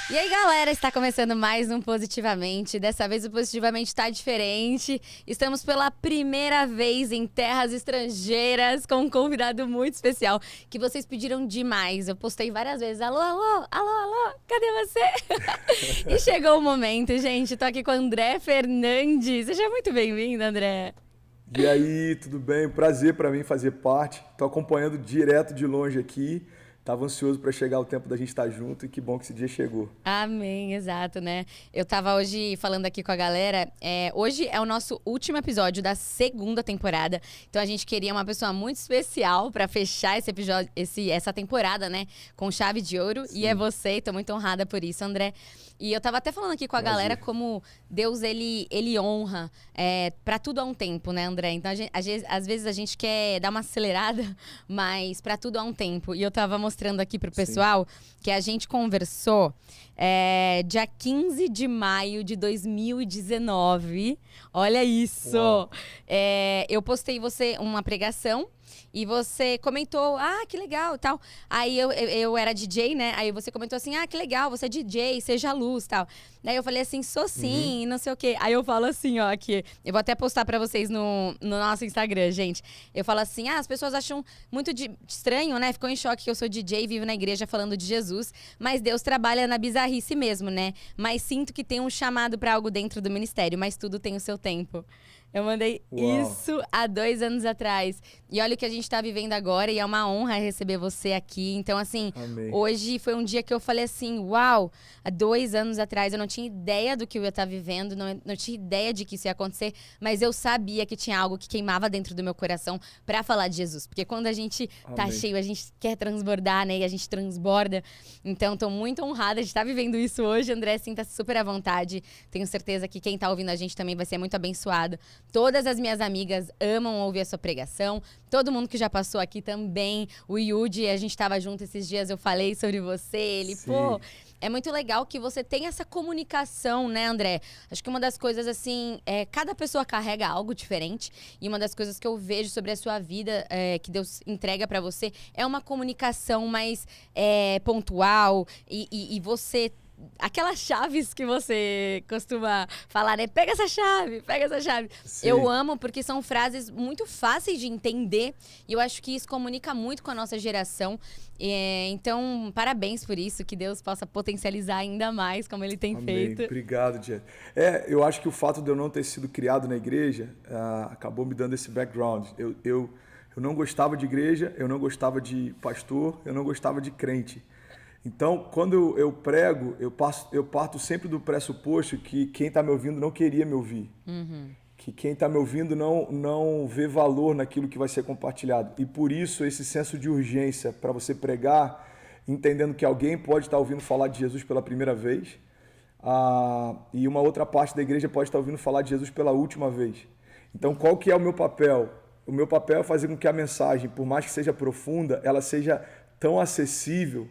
E aí, galera, está começando mais um Positivamente. Dessa vez o Positivamente está diferente. Estamos pela primeira vez em terras estrangeiras com um convidado muito especial que vocês pediram demais. Eu postei várias vezes, alô, alô, alô, alô, cadê você? E chegou o momento, gente. Tô aqui com o André Fernandes. Seja muito bem-vindo, André. E aí, tudo bem? Prazer para mim fazer parte. Tô acompanhando direto de longe aqui. Tava ansioso para chegar o tempo da gente estar junto e que bom que esse dia chegou. Amém, exato, né? Eu tava hoje falando aqui com a galera. Hoje é o nosso último episódio da segunda temporada. Então a gente queria uma pessoa muito especial pra fechar esse episódio, essa temporada, né? Com chave de ouro. Sim. E é você, tô muito honrada por isso, André. E eu tava até falando aqui com a galera como Deus, ele honra pra tudo há um tempo, né, André? Então, às vezes a gente quer dar uma acelerada, mas pra tudo há um tempo. E eu tava mostrando aqui pro pessoal que a gente conversou dia 15 de maio de 2019. Olha isso! Eu postei uma pregação. E você comentou, que legal e tal. Aí eu era DJ, né? Aí você comentou assim, que legal, você é DJ, seja luz e tal. Daí eu falei assim, sou sim, não sei o quê. Aí eu falo assim, ó, aqui. Eu vou até postar pra vocês no nosso Instagram, gente. Eu falo assim, as pessoas acham muito estranho, né? Ficou em choque que eu sou DJ, vivo na igreja falando de Jesus. Mas Deus trabalha na bizarrice mesmo, né? Mas sinto que tem um chamado pra algo dentro do ministério, mas tudo tem o seu tempo. Eu mandei isso há 2 anos atrás. E olha o que a gente tá vivendo agora e é uma honra receber você aqui. Então, assim, Amém. Hoje foi um dia que eu falei assim, uau, há 2 anos atrás eu não tinha ideia do que eu ia estar vivendo, não tinha ideia de que isso ia acontecer, mas eu sabia que tinha algo que queimava dentro do meu coração pra falar de Jesus. Porque quando a gente tá cheio, a gente quer transbordar, né? E a gente transborda. Então, tô muito honrada de estar vivendo isso hoje. André, sinta-se super à vontade. Tenho certeza que quem tá ouvindo a gente também vai ser muito abençoado. Todas as minhas amigas amam ouvir a sua pregação. Todo mundo que já passou aqui também. O Yudi, a gente estava junto esses dias, eu falei sobre você. Ele, é muito legal que você tem essa comunicação, né, André? Acho que uma das coisas, assim, cada pessoa carrega algo diferente. E uma das coisas que eu vejo sobre a sua vida, que Deus entrega pra você, é uma comunicação mais pontual. E você... Aquelas chaves que você costuma falar, né? Pega essa chave, pega essa chave. Sim. Eu amo porque são frases muito fáceis de entender e eu acho que isso comunica muito com a nossa geração. Então, parabéns por isso, que Deus possa potencializar ainda mais como Ele tem feito. Obrigado, Jet. Eu acho que o fato de eu não ter sido criado na igreja acabou me dando esse background. Eu não gostava de igreja, eu não gostava de pastor, eu não gostava de crente. Então, quando eu prego, eu parto sempre do pressuposto que quem está me ouvindo não queria me ouvir. Que quem está me ouvindo não vê valor naquilo que vai ser compartilhado. E por isso, esse senso de urgência para você pregar, entendendo que alguém pode estar ouvindo falar de Jesus pela primeira vez, e uma outra parte da igreja pode estar ouvindo falar de Jesus pela última vez. Então, qual que é o meu papel? O meu papel é fazer com que a mensagem, por mais que seja profunda, ela seja tão acessível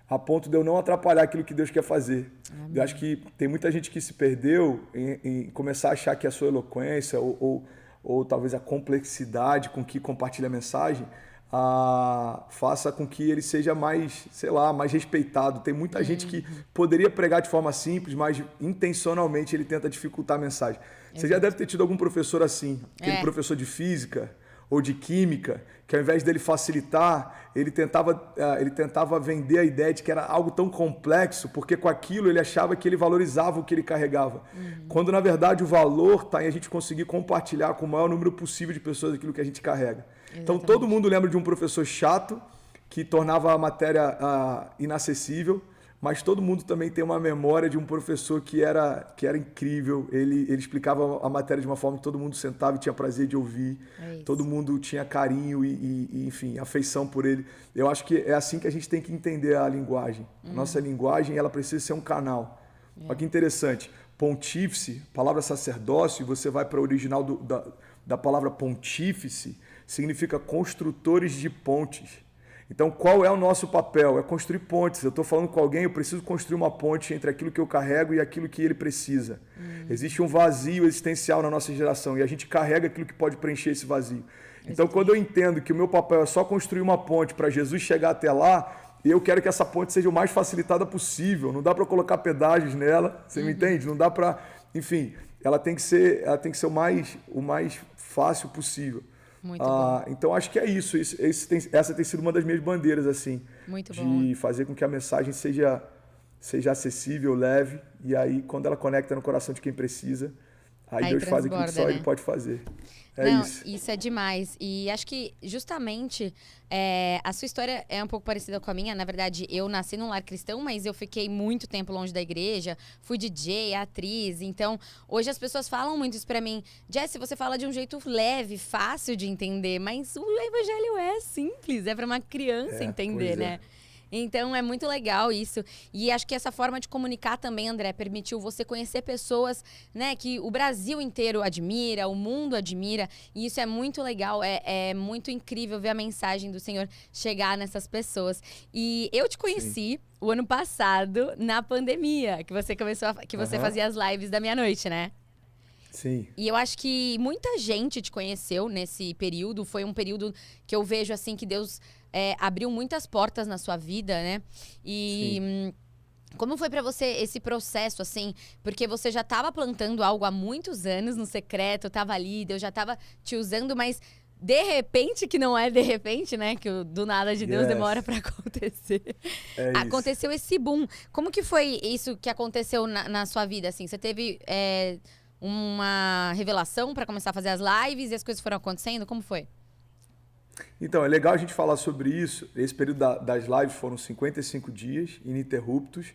a ponto de eu não atrapalhar aquilo que Deus quer fazer. Amém. Eu acho que tem muita gente que se perdeu em começar a achar que a sua eloquência ou talvez a complexidade com que compartilha a mensagem faça com que ele seja mais, mais respeitado. Tem muita gente que poderia pregar de forma simples, mas intencionalmente ele tenta dificultar a mensagem. Você já deve ter tido algum professor assim, aquele professor de física ou de química, que ao invés dele facilitar, ele tentava vender a ideia de que era algo tão complexo, porque com aquilo ele achava que ele valorizava o que ele carregava. Quando, na verdade, o valor está em a gente conseguir compartilhar com o maior número possível de pessoas aquilo que a gente carrega. Exatamente. Então, todo mundo lembra de um professor chato, que tornava a matéria inacessível, mas todo mundo também tem uma memória de um professor que era incrível. Ele explicava a matéria de uma forma que todo mundo sentava e tinha prazer de ouvir. Todo mundo tinha carinho e, enfim, afeição por ele. Eu acho que é assim que a gente tem que entender a linguagem. A nossa linguagem, ela precisa ser um canal. Olha que interessante. Pontífice, palavra sacerdócio, e você vai para o original da palavra pontífice, significa construtores de pontes. Então, qual é o nosso papel? É construir pontes. Eu estou falando com alguém, eu preciso construir uma ponte entre aquilo que eu carrego e aquilo que ele precisa. Existe um vazio existencial na nossa geração e a gente carrega aquilo que pode preencher esse vazio. Então, quando eu entendo que o meu papel é só construir uma ponte para Jesus chegar até lá, eu quero que essa ponte seja o mais facilitada possível. Não dá para colocar pedágios nela, você me entende? Não dá para... Enfim, ela tem que ser o mais fácil possível. Muito bom. Então, acho que é isso. Essa tem sido uma das minhas bandeiras, assim. Muito de bom. fazer com que a mensagem seja acessível, leve. E aí, quando ela conecta no coração de quem precisa, aí Deus faz aquilo que só Ele pode fazer. Não, isso. Isso é demais. E acho que, justamente, a sua história é um pouco parecida com a minha. Na verdade, eu nasci num lar cristão, mas eu fiquei muito tempo longe da igreja. Fui DJ, atriz. Então, hoje as pessoas falam muito isso pra mim. Jess, você fala de um jeito leve, fácil de entender. Mas o evangelho é simples. É pra uma criança entender, né? Então, é muito legal isso. E acho que essa forma de comunicar também, André, permitiu você conhecer pessoas, né, que o Brasil inteiro admira, o mundo admira. E isso é muito legal, é muito incrível ver a mensagem do Senhor chegar nessas pessoas. E eu te conheci o ano passado, na pandemia, que você você fazia as lives da meia-noite, né? Sim. E eu acho que muita gente te conheceu nesse período. Foi um período que eu vejo, assim, que Deus abriu muitas portas na sua vida, né? E como foi pra você esse processo, assim? Porque você já estava plantando algo há muitos anos no secreto, estava ali, Deus já estava te usando, mas de repente, que não é de repente, né? Que do nada de Deus demora pra acontecer. Aconteceu esse boom. Como que foi isso que aconteceu na sua vida, assim? Você teve uma revelação pra começar a fazer as lives e as coisas foram acontecendo? Como foi? Então, é legal a gente falar sobre isso. Esse período das lives foram 55 dias ininterruptos.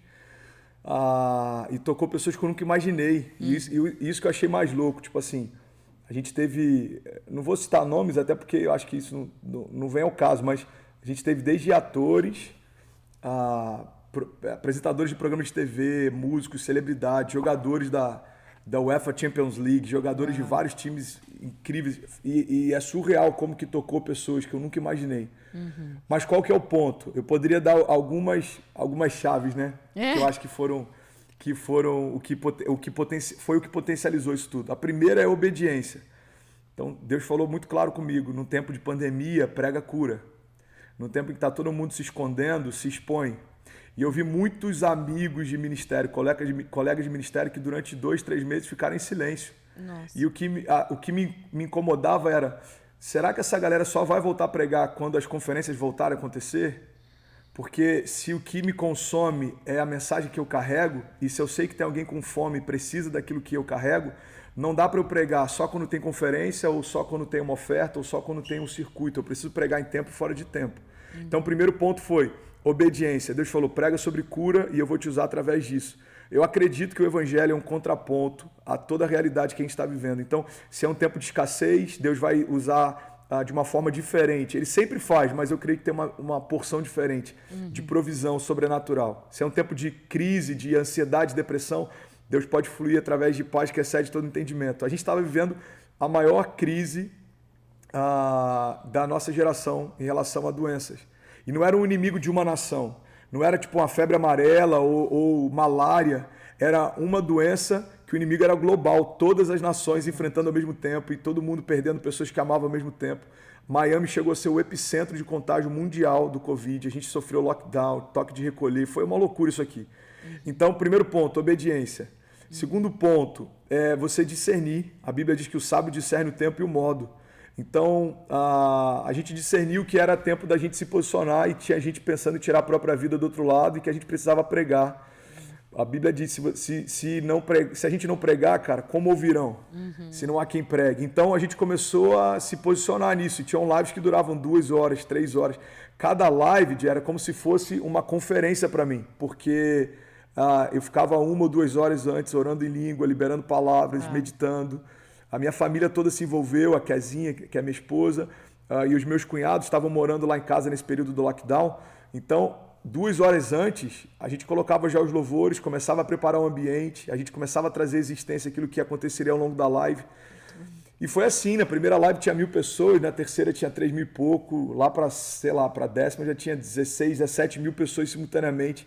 E tocou pessoas que eu nunca imaginei. E isso que eu achei mais louco. Tipo assim, a gente teve... Não vou citar nomes, até porque eu acho que isso não vem ao caso, mas a gente teve desde atores, apresentadores de programas de TV, músicos, celebridades, jogadores da UEFA Champions League, jogadores de vários times incríveis. E é surreal como que tocou pessoas que eu nunca imaginei. Mas qual que é o ponto? Eu poderia dar algumas chaves, né? Que eu acho que foram foi o que potencializou isso tudo. A primeira é a obediência. Então, Deus falou muito claro comigo. No tempo de pandemia, prega cura. No tempo em que está todo mundo se escondendo, se expõe. E eu vi muitos amigos de ministério, colegas de ministério que durante 2, 3 meses ficaram em silêncio. Nossa. E o que me incomodava era, será que essa galera só vai voltar a pregar quando as conferências voltarem a acontecer? Porque se o que me consome é a mensagem que eu carrego, e se eu sei que tem alguém com fome e precisa daquilo que eu carrego, não dá para eu pregar só quando tem conferência, ou só quando tem uma oferta, ou só quando tem um circuito. Eu preciso pregar em tempo e fora de tempo. Então, o primeiro ponto foi obediência. Deus falou, prega sobre cura e eu vou te usar através disso. Eu acredito que o evangelho é um contraponto a toda a realidade que a gente está vivendo. Então, se é um tempo de escassez, Deus vai usar de uma forma diferente. Ele sempre faz, mas eu creio que tem uma porção diferente de provisão sobrenatural. Se é um tempo de crise, de ansiedade, depressão, Deus pode fluir através de paz que excede todo entendimento. A gente estava vivendo a maior crise da nossa geração em relação a doenças. E não era um inimigo de uma nação. Não era tipo uma febre amarela ou malária. Era uma doença que o inimigo era global. Todas as nações enfrentando ao mesmo tempo e todo mundo perdendo pessoas que amavam ao mesmo tempo. Miami chegou a ser o epicentro de contágio mundial do Covid. A gente sofreu lockdown, toque de recolher. Foi uma loucura isso aqui. Então, primeiro ponto, obediência. Segundo ponto, você discernir. A Bíblia diz que o sábio discerne o tempo e o modo. Então, a gente discerniu que era tempo da gente se posicionar e tinha gente pensando em tirar a própria vida do outro lado e que a gente precisava pregar. A Bíblia diz, se a gente não pregar, cara, como ouvirão? Se não há quem pregue. Então, a gente começou a se posicionar nisso. E tinham lives que duravam 2 horas, 3 horas. Cada live era como se fosse uma conferência para mim, porque eu ficava 1 ou 2 horas antes orando em língua, liberando palavras, meditando. A minha família toda se envolveu, a Kezinha, que é minha esposa, e os meus cunhados estavam morando lá em casa nesse período do lockdown. Então, 2 horas antes, a gente colocava já os louvores, começava a preparar o ambiente, a gente começava a trazer à existência aquilo que aconteceria ao longo da live. E foi assim, na primeira live tinha 1.000 pessoas, na terceira tinha 3.000 e pouco, lá para, sei lá, para a 10ª já tinha 16, 17 mil pessoas simultaneamente.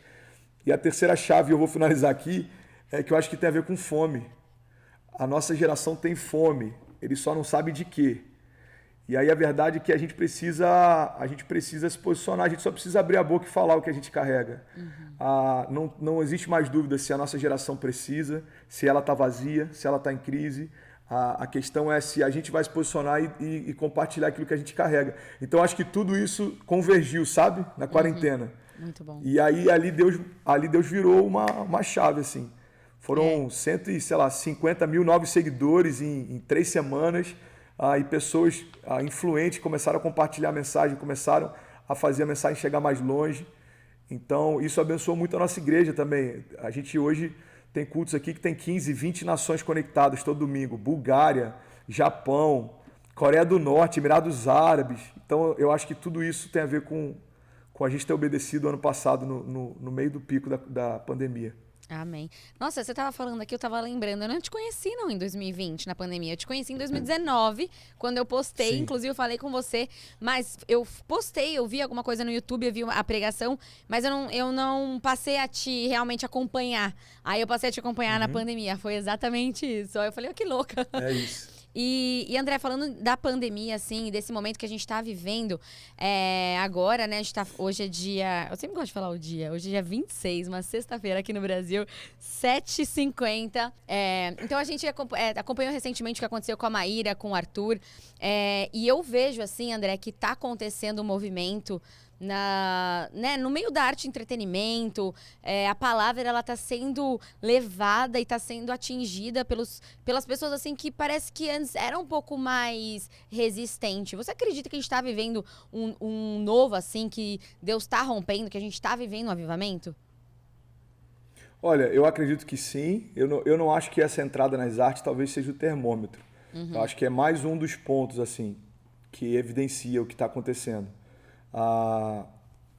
E a terceira chave, eu vou finalizar aqui, é que eu acho que tem a ver com fome. A nossa geração tem fome, ele só não sabe de quê. E aí a verdade é que a gente precisa se posicionar, a gente só precisa abrir a boca e falar o que a gente carrega. Não existe mais dúvida se a nossa geração precisa, se ela está vazia, se ela está em crise. A questão é se a gente vai se posicionar e compartilhar aquilo que a gente carrega. Então acho que tudo isso convergiu, sabe? Na quarentena. Muito bom. E aí ali Deus virou uma chave, assim. Foram 150 mil novos seguidores em 3 semanas. E pessoas influentes começaram a compartilhar a mensagem, começaram a fazer a mensagem chegar mais longe. Então, isso abençoou muito a nossa igreja também. A gente hoje tem cultos aqui que tem 15, 20 nações conectadas todo domingo. Bulgária, Japão, Coreia do Norte, Emirados Árabes. Então, eu acho que tudo isso tem a ver com a gente ter obedecido ano passado no meio do pico da pandemia. Amém. Nossa, você estava falando aqui, eu estava lembrando, eu não te conheci não em 2020, na pandemia, eu te conheci em 2019, quando eu postei, Sim. Inclusive eu falei com você, mas eu postei, eu vi alguma coisa no YouTube, eu vi a pregação, mas eu não passei a te realmente acompanhar. Aí eu passei a te acompanhar na pandemia, foi exatamente isso. Aí eu falei, que louca. É isso. E André, falando da pandemia, assim, desse momento que a gente está vivendo agora, né? Hoje é dia... Eu sempre gosto de falar o dia. Hoje é dia 26, uma sexta-feira aqui no Brasil, 7h50. Então, a gente acompanhou recentemente o que aconteceu com a Maíra, com o Arthur. E eu vejo, assim, André, que está acontecendo um movimento... no meio da arte e entretenimento, a palavra ela está sendo levada e está sendo atingida pelas pessoas assim que parece que antes era um pouco mais resistente. Você acredita que a gente está vivendo um novo assim, que Deus está rompendo, que a gente está vivendo um avivamento? Olha, eu acredito que sim. Eu não acho que essa entrada nas artes talvez seja o termômetro. Eu acho que é mais um dos pontos assim que evidencia o que está acontecendo.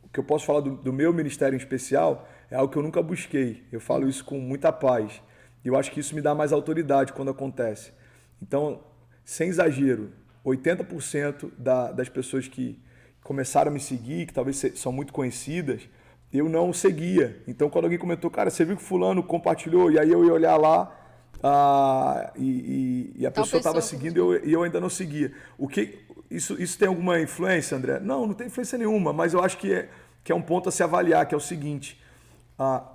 O que eu posso falar do meu ministério em especial é algo que eu nunca busquei. Eu falo isso com muita paz. E eu acho que isso me dá mais autoridade quando acontece. Então, sem exagero, 80% das pessoas que começaram a me seguir, que talvez são muito conhecidas, eu não seguia. Então, quando alguém comentou, cara, você viu que fulano compartilhou? E aí eu ia olhar lá e a pessoa estava seguindo e eu ainda não seguia. Isso tem alguma influência, André? Não tem influência nenhuma, mas eu acho que é um ponto a se avaliar, que é o seguinte,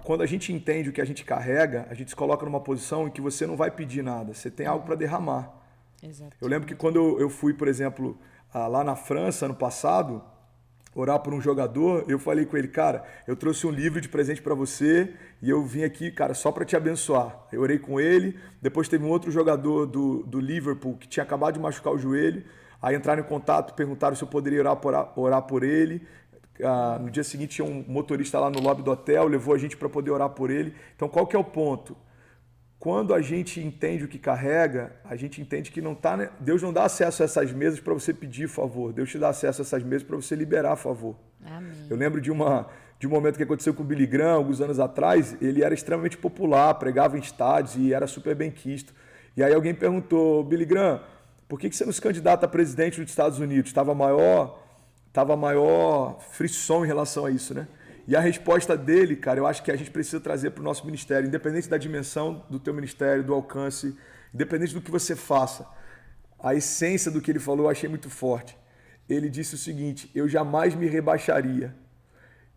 quando a gente entende o que a gente carrega, a gente se coloca numa posição em que você não vai pedir nada, você tem algo para derramar. Exato. Eu lembro que quando eu fui, por exemplo, lá na França, ano passado, orar por um jogador, eu falei com ele, cara, eu trouxe um livro de presente para você e eu vim aqui, cara, só para te abençoar. Eu orei com ele, depois teve um outro jogador do Liverpool que tinha acabado de machucar o joelho. Aí entraram em contato, perguntaram se eu poderia orar por ele. No dia seguinte tinha um motorista lá no lobby do hotel, levou a gente para poder orar por ele. Então qual que é o ponto? Quando a gente entende o que carrega, a gente entende que Deus não dá acesso a essas mesas para você pedir favor. Deus te dá acesso a essas mesas para você liberar favor. Amém. Eu lembro de um momento que aconteceu com o Billy Graham, alguns anos atrás. Ele era extremamente popular, pregava em estádios e era super bem quisto. E aí alguém perguntou, Billy Graham, por que você não se candidata a presidente dos Estados Unidos? Estava maior frição em relação a isso, né? E a resposta dele, cara, eu acho que a gente precisa trazer para o nosso ministério, independente da dimensão do teu ministério, do alcance, independente do que você faça. A essência do que ele falou eu achei muito forte. Ele disse o seguinte, eu jamais me rebaixaria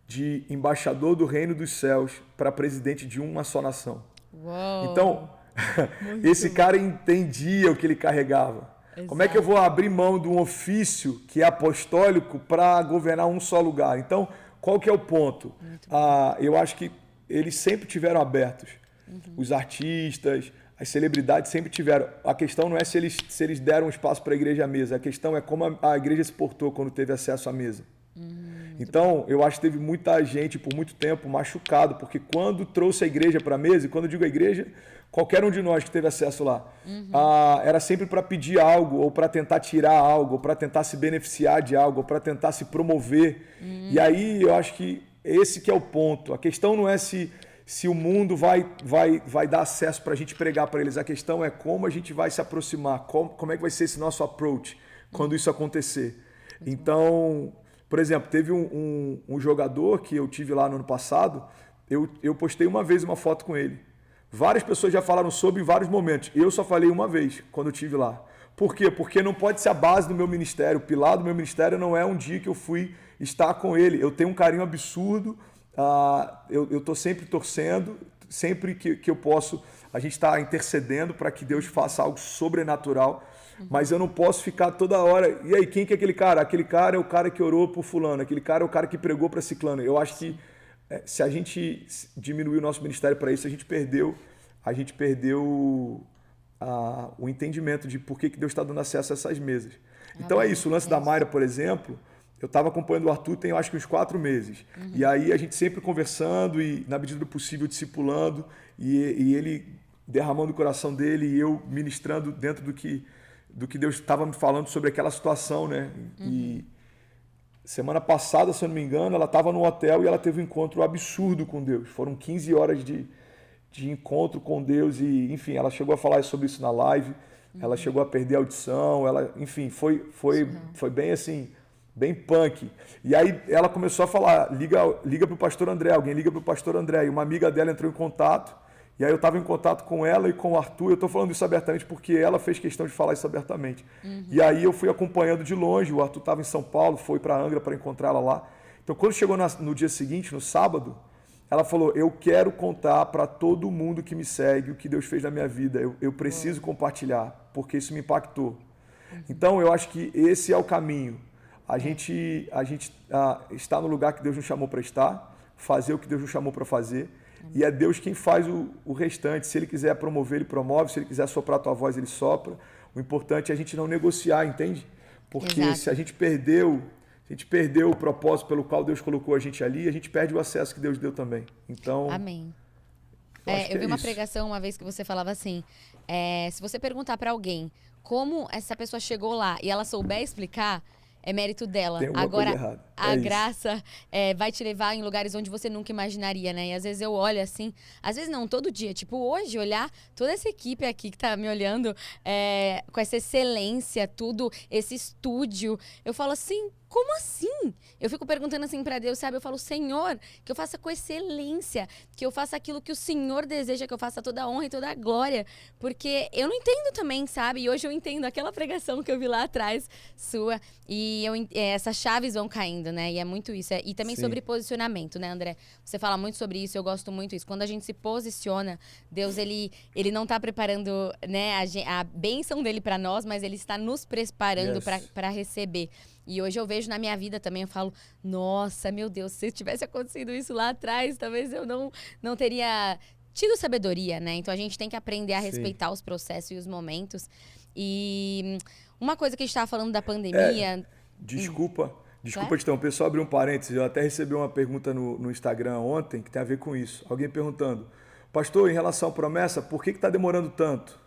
de embaixador do reino dos céus para presidente de uma só nação. Uou. Então, esse cara entendia o que ele carregava. Exato. Como é que eu vou abrir mão de um ofício que é apostólico para governar um só lugar? Então, qual que é o ponto? Eu acho que eles sempre tiveram abertos. Os artistas, as celebridades sempre tiveram. A questão não é se eles deram espaço para a igreja à mesa. A questão é como a igreja se portou quando teve acesso à mesa. Então, eu acho que teve muita gente, por muito tempo, machucado, porque quando trouxe a igreja para a mesa, e quando eu digo a igreja, qualquer um de nós que teve acesso lá, era sempre para pedir algo, ou para tentar tirar algo, ou para tentar se beneficiar de algo, ou para tentar se promover. E aí, eu acho que esse que é o ponto. A questão não é se o mundo vai dar acesso para a gente pregar para eles. A questão é como a gente vai se aproximar, como é que vai ser esse nosso approach quando isso acontecer. Então... Por exemplo, teve um jogador que eu tive lá no ano passado, eu postei uma vez uma foto com ele. Várias pessoas já falaram sobre em vários momentos. Eu só falei uma vez quando eu tive lá. Por quê? Porque não pode ser a base do meu ministério. O pilar do meu ministério não é um dia que eu fui estar com ele. Eu tenho um carinho absurdo, eu estou sempre torcendo, sempre que eu posso, a gente está intercedendo para que Deus faça algo sobrenatural, mas eu não posso ficar toda hora. E aí, quem que é aquele cara? Aquele cara é o cara que orou por fulano, aquele cara é o cara que pregou para ciclano. Eu acho que se a gente diminuir o nosso ministério para isso, a gente perdeu o entendimento de por que Deus está dando acesso a essas mesas. Então é isso, o lance da Mayra, por exemplo, eu estava acompanhando o Arthur tem, eu acho que uns 4 meses. E aí a gente sempre conversando e, na medida do possível, discipulando, e ele derramando o coração dele e eu ministrando dentro do que Deus estava me falando sobre aquela situação, né? E semana passada, se eu não me engano, ela estava no hotel e ela teve um encontro absurdo com Deus. Foram 15 horas de encontro com Deus e, enfim, ela chegou a falar sobre isso na live, ela chegou a perder a audição, enfim, foi bem assim, bem punk. E aí ela começou a falar, liga pro pastor André, alguém liga pro pastor André. E uma amiga dela entrou em contato, e aí eu estava em contato com ela e com o Arthur. Eu estou falando isso abertamente porque ela fez questão de falar isso abertamente. E aí eu fui acompanhando de longe, o Arthur estava em São Paulo, foi para Angra para encontrar ela lá. Então quando chegou no dia seguinte, no sábado, ela falou, eu quero contar para todo mundo que me segue o que Deus fez na minha vida. Eu preciso compartilhar, porque isso me impactou. Então eu acho que esse é o caminho. A gente está no lugar que Deus nos chamou para estar, fazer o que Deus nos chamou para fazer, e é Deus quem faz o restante. Se Ele quiser promover, Ele promove, se Ele quiser soprar a tua voz, Ele sopra. O importante é a gente não negociar, entende? Porque se a gente perdeu o propósito pelo qual Deus colocou a gente ali, a gente perde o acesso que Deus deu também. Então, amém. Eu vi uma pregação uma vez que você falava assim, se você perguntar para alguém como essa pessoa chegou lá e ela souber explicar, é mérito dela. Agora, a graça vai te levar em lugares onde você nunca imaginaria, né? E às vezes eu olho assim, às vezes não, todo dia. Tipo, hoje, olhar toda essa equipe aqui que tá me olhando com essa excelência, tudo, esse estúdio. Eu falo assim, como assim? Eu fico perguntando assim pra Deus, sabe? Eu falo, Senhor, que eu faça com excelência, que eu faça aquilo que o Senhor deseja, que eu faça toda a honra e toda a glória. Porque eu não entendo também, sabe? E hoje eu entendo aquela pregação que eu vi lá atrás, sua. E essas chaves vão caindo, né? E é muito isso. E também sobre posicionamento, né, André? Você fala muito sobre isso, eu gosto muito disso. Quando a gente se posiciona, Deus, ele não tá preparando, né, a bênção dele pra nós, mas ele está nos preparando para receber. E hoje eu vejo na minha vida também, eu falo, nossa, meu Deus, se tivesse acontecido isso lá atrás, talvez eu não teria tido sabedoria, né? Então a gente tem que aprender a respeitar os processos e os momentos. E uma coisa que a gente estava falando da pandemia... Desculpa te interromper, só abrir um parênteses. Eu até recebi uma pergunta no Instagram ontem que tem a ver com isso. Alguém perguntando, pastor, em relação à promessa, por que está demorando tanto?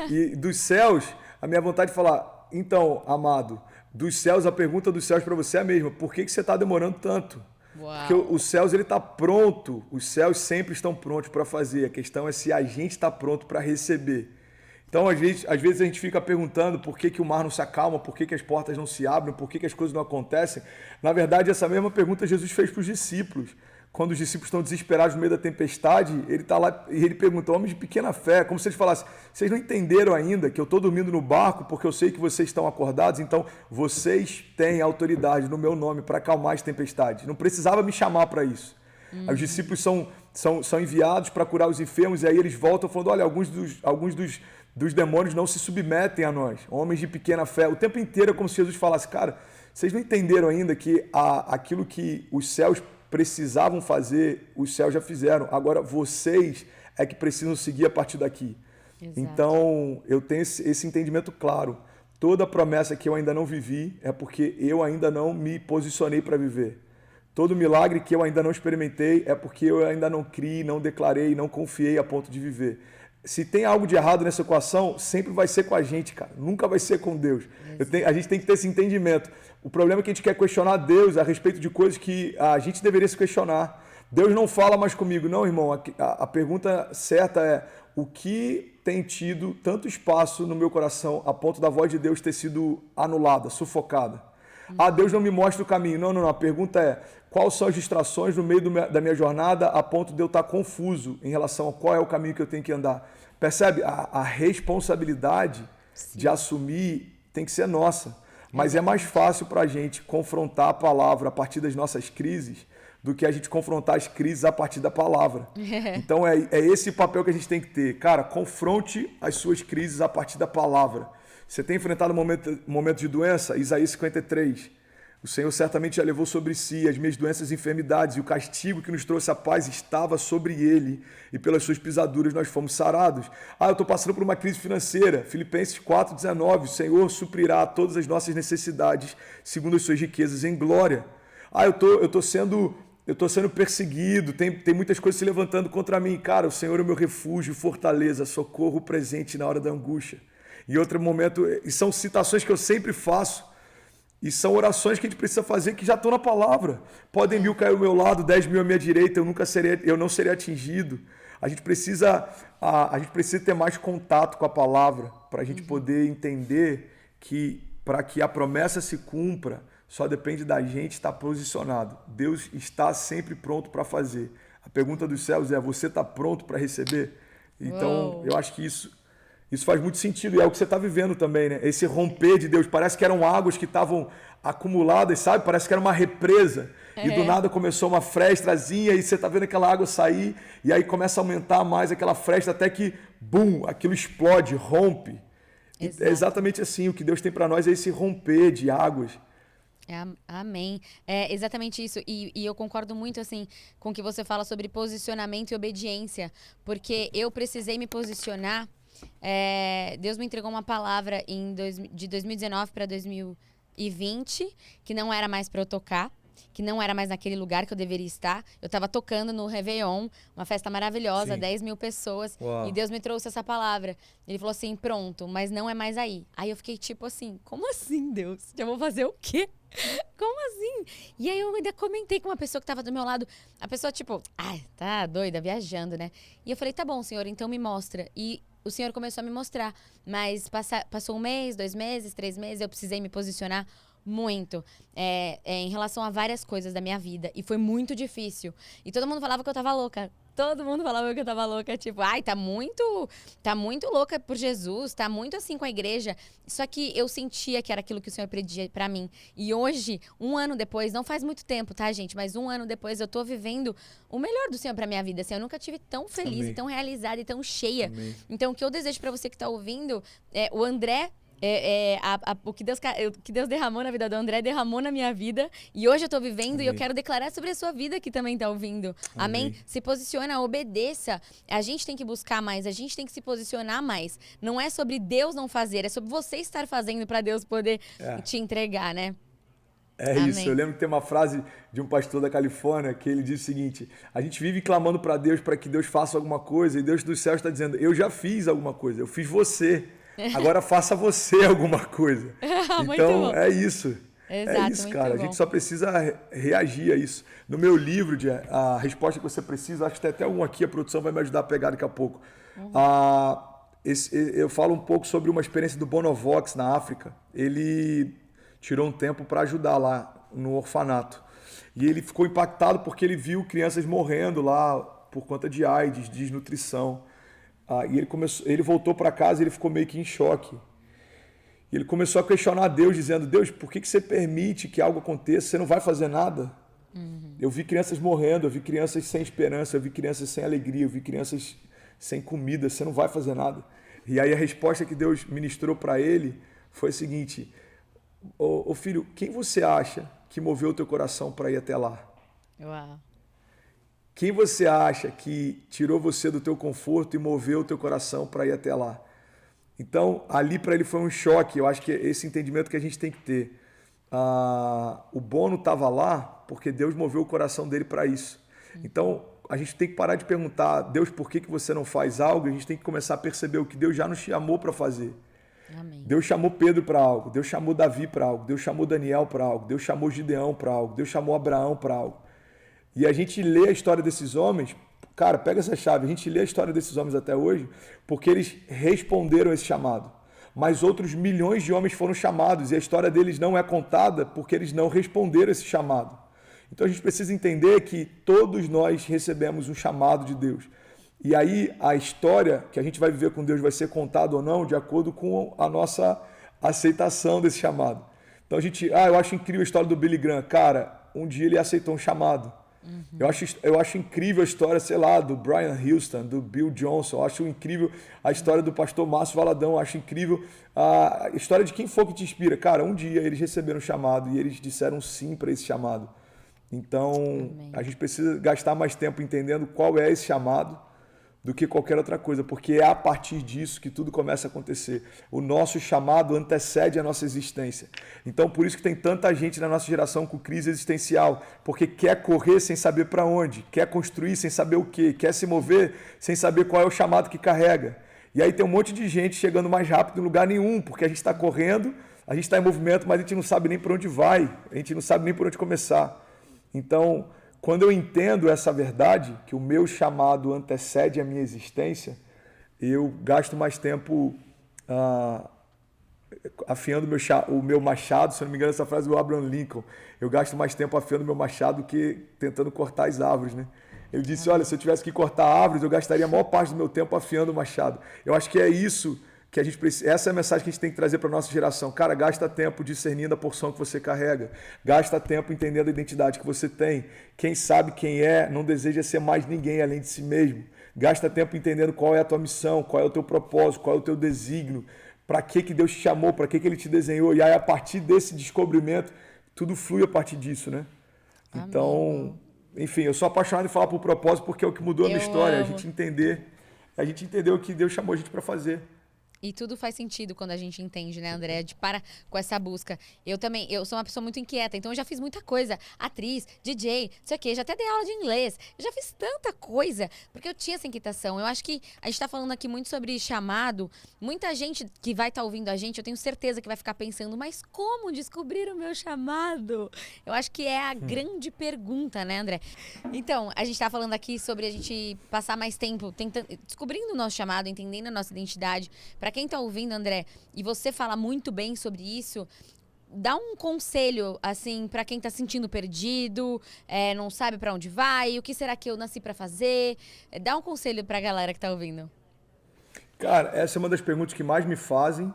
E dos céus, a minha vontade de falar, então, amado, dos céus, a pergunta dos céus para você é a mesma. Por que você está demorando tanto? Uau. Porque os céus, ele está pronto. Os céus sempre estão prontos para fazer. A questão é se a gente está pronto para receber. Então, às vezes a gente fica perguntando por que o mar não se acalma, por que as portas não se abrem, por que as coisas não acontecem. Na verdade, essa mesma pergunta Jesus fez para os discípulos. Quando os discípulos estão desesperados no meio da tempestade, ele está lá e ele pergunta, homens de pequena fé, como se eles falassem, vocês não entenderam ainda que eu estou dormindo no barco porque eu sei que vocês estão acordados, então vocês têm autoridade no meu nome para acalmar as tempestades. Não precisava me chamar para isso. Os discípulos são enviados para curar os enfermos e aí eles voltam falando, olha, alguns dos demônios não se submetem a nós, homens de pequena fé. O tempo inteiro é como se Jesus falasse, cara, vocês não entenderam ainda que aquilo que os céus precisavam fazer, os céus já fizeram. Agora vocês é que precisam seguir a partir daqui. Exato. Então, eu tenho esse entendimento claro. Toda promessa que eu ainda não vivi é porque eu ainda não me posicionei para viver. Todo milagre que eu ainda não experimentei é porque eu ainda não criei, não declarei, não confiei a ponto de viver. Se tem algo de errado nessa equação, sempre vai ser com a gente, cara. Nunca vai ser com Deus. A gente tem que ter esse entendimento. O problema é que a gente quer questionar Deus a respeito de coisas que a gente deveria se questionar. Deus não fala mais comigo. Não, irmão. A pergunta certa é o que tem tido tanto espaço no meu coração a ponto da voz de Deus ter sido anulada, sufocada. Deus não me mostra o caminho. Não. A pergunta é quais são as distrações no meio da minha jornada a ponto de eu estar confuso em relação a qual é o caminho que eu tenho que andar. Percebe? A responsabilidade de assumir, tem que ser nossa. Mas é mais fácil para a gente confrontar a palavra a partir das nossas crises do que a gente confrontar as crises a partir da palavra. Então é esse papel que a gente tem que ter. Cara, confronte as suas crises a partir da palavra. Você tem enfrentado momento de doença? Isaías 53. O Senhor certamente já levou sobre si as minhas doenças e enfermidades, e o castigo que nos trouxe a paz estava sobre ele, e pelas suas pisaduras nós fomos sarados. Eu estou passando por uma crise financeira. Filipenses 4,19. O Senhor suprirá todas as nossas necessidades segundo as suas riquezas em glória. Eu estou sendo perseguido, tem muitas coisas se levantando contra mim. Cara, o Senhor é o meu refúgio, fortaleza, socorro presente na hora da angústia. Em outro momento, e são citações que eu sempre faço, e são orações que a gente precisa fazer que já estão na palavra. Podem 1000 cair ao meu lado, 10.000 à minha direita, eu não serei atingido. A gente precisa ter mais contato com a palavra para a gente poder entender que para que a promessa se cumpra, só depende da gente estar posicionado. Deus está sempre pronto para fazer. A pergunta dos céus é: você está pronto para receber? Então, eu acho que isso faz muito sentido, e é o que você está vivendo também, né? Esse romper de Deus, parece que eram águas que estavam acumuladas, sabe? Parece que era uma represa, e do nada começou uma frestrazinha, e você está vendo aquela água sair, e aí começa a aumentar mais aquela fresta, até que, bum, aquilo explode, rompe. É exatamente assim, o que Deus tem para nós é esse romper de águas. Amém. É exatamente isso. E eu concordo muito assim com o que você fala sobre posicionamento e obediência, porque eu precisei me posicionar. Deus me entregou uma palavra de 2019 para 2020 que não era mais para eu tocar, que não era mais naquele lugar que eu deveria estar. Eu estava tocando no Réveillon, uma festa maravilhosa, 10.000 pessoas. Uau. E Deus me trouxe essa palavra. Ele falou assim: pronto, mas não é mais aí. Aí eu fiquei tipo assim: como assim, Deus? Já vou fazer o quê? Como assim? E aí eu ainda comentei com uma pessoa que estava do meu lado. A pessoa tipo: tá doida, viajando, né? E eu falei: tá bom, Senhor, então me mostra. E o Senhor começou a me mostrar. Mas passou 1 mês, 2 meses, 3 meses, eu precisei me posicionar muito em relação a várias coisas da minha vida. E foi muito difícil. E todo mundo falava que eu tava louca. Todo mundo falava que eu tava louca. Tipo, tá muito louca por Jesus. Tá muito assim com a igreja. Só que eu sentia que era aquilo que o Senhor pedia pra mim. E hoje, 1 ano depois, não faz muito tempo, tá, gente? Mas 1 ano depois, eu tô vivendo o melhor do Senhor pra minha vida. Assim, eu nunca tive tão feliz, Amém. E tão realizada e tão cheia. Amém. Então, o que eu desejo pra você que tá ouvindo, o André... o que Deus derramou na vida do André, derramou na minha vida. E hoje eu tô vivendo. Amém. E eu quero declarar sobre a sua vida que também tá ouvindo. Amém? Amém? Se posiciona, obedeça. A gente tem que buscar mais, a gente tem que se posicionar mais. Não é sobre Deus não fazer, é sobre você estar fazendo para Deus poder te entregar, né? Amém. Isso, eu lembro que tem uma frase de um pastor da Califórnia que ele diz o seguinte: a gente vive clamando para Deus para que Deus faça alguma coisa, e Deus dos céus está dizendo: eu já fiz alguma coisa, eu fiz você. Agora faça você alguma coisa. Então é isso. Exato, é isso, cara. A gente só precisa reagir a isso. No meu livro, a resposta que você precisa, acho que tem até um aqui, a produção vai me ajudar a pegar daqui a pouco. Eu falo um pouco sobre uma experiência do Bonovox na África. Ele tirou um tempo para ajudar lá no orfanato. E ele ficou impactado porque ele viu crianças morrendo lá por conta de AIDS, desnutrição. E ele voltou para casa e ele ficou meio que em choque. E ele começou a questionar Deus, dizendo: Deus, por que você permite que algo aconteça? Você não vai fazer nada? Uhum. Eu vi crianças morrendo, eu vi crianças sem esperança, eu vi crianças sem alegria, eu vi crianças sem comida. Você não vai fazer nada? E aí a resposta que Deus ministrou para ele foi a seguinte: ô filho, quem você acha que moveu o teu coração para ir até lá? Uau. Quem você acha que tirou você do teu conforto e moveu o teu coração para ir até lá? Então, ali para ele foi um choque. Eu acho que é esse entendimento que a gente tem que ter. O Bono estava lá porque Deus moveu o coração dele para isso. Então, a gente tem que parar de perguntar: Deus, por que você não faz algo? A gente tem que começar a perceber o que Deus já nos chamou para fazer. Amém. Deus chamou Pedro para algo, Deus chamou Davi para algo, Deus chamou Daniel para algo, Deus chamou Gideão para algo, Deus chamou Abraão para algo. E a gente lê a história desses homens, cara, pega essa chave, a gente lê a história desses homens até hoje porque eles responderam esse chamado. Mas outros milhões de homens foram chamados e a história deles não é contada porque eles não responderam esse chamado. Então a gente precisa entender que todos nós recebemos um chamado de Deus. E aí a história que a gente vai viver com Deus vai ser contada ou não de acordo com a nossa aceitação desse chamado. Então eu acho incrível a história do Billy Graham. Cara, um dia ele aceitou um chamado. Eu acho incrível a história, sei lá, do Brian Houston, do Bill Johnson. Eu acho incrível a história do pastor Márcio Valadão. Eu acho incrível a história de quem for que te inspira. Cara, um dia eles receberam um chamado e eles disseram sim para esse chamado. Então, Amém. a gente precisa gastar mais tempo entendendo qual é esse chamado do que qualquer outra coisa, porque é a partir disso que tudo começa a acontecer. O nosso chamado antecede a nossa existência. Então, por isso que tem tanta gente na nossa geração com crise existencial, porque quer correr sem saber para onde, quer construir sem saber o quê, quer se mover sem saber qual é o chamado que carrega. E aí tem um monte de gente chegando mais rápido em lugar nenhum, porque a gente está correndo, a gente está em movimento, mas a gente não sabe nem para onde vai, a gente não sabe nem por onde começar. Então, quando eu entendo essa verdade, que o meu chamado antecede a minha existência, eu gasto mais tempo afiando o meu machado. Se eu não me engano, essa frase é do Abraham Lincoln. Eu gasto mais tempo afiando o meu machado do que tentando cortar as árvores, né? Ele disse, olha, se eu tivesse que cortar árvores, eu gastaria a maior parte do meu tempo afiando o machado. Eu acho que é isso que a gente precisa. Essa é a mensagem que a gente tem que trazer para a nossa geração. Cara, gasta tempo discernindo a porção que você carrega. Gasta tempo entendendo a identidade que você tem. Quem sabe quem é, não deseja ser mais ninguém além de si mesmo. Gasta tempo entendendo qual é a tua missão, qual é o teu propósito, qual é o teu desígnio, para que Deus te chamou, para que Ele te desenhou. E aí, a partir desse descobrimento, tudo flui a partir disso, né? Amém. Então, enfim, eu sou apaixonado em falar por propósito porque é o que mudou a minha história. Amo. A gente entendeu o que Deus chamou a gente para fazer. E tudo faz sentido quando a gente entende, né, André? De para com essa busca. Eu sou uma pessoa muito inquieta, então eu já fiz muita coisa. Atriz, DJ, sei o quê, já até dei aula de inglês. Eu já fiz tanta coisa, porque eu tinha essa inquietação. Eu acho que a gente tá falando aqui muito sobre chamado. Muita gente que vai estar ouvindo a gente, eu tenho certeza que vai ficar pensando, mas como descobrir o meu chamado? Eu acho que é a grande pergunta, né, André? Então, a gente tá falando aqui sobre a gente passar mais tempo descobrindo o nosso chamado, entendendo a nossa identidade. Para quem tá ouvindo, André, e você fala muito bem sobre isso, dá um conselho, assim, para quem tá se sentindo perdido, não sabe para onde vai, o que será que eu nasci para fazer? Dá um conselho pra galera que tá ouvindo. Cara, essa é uma das perguntas que mais me fazem.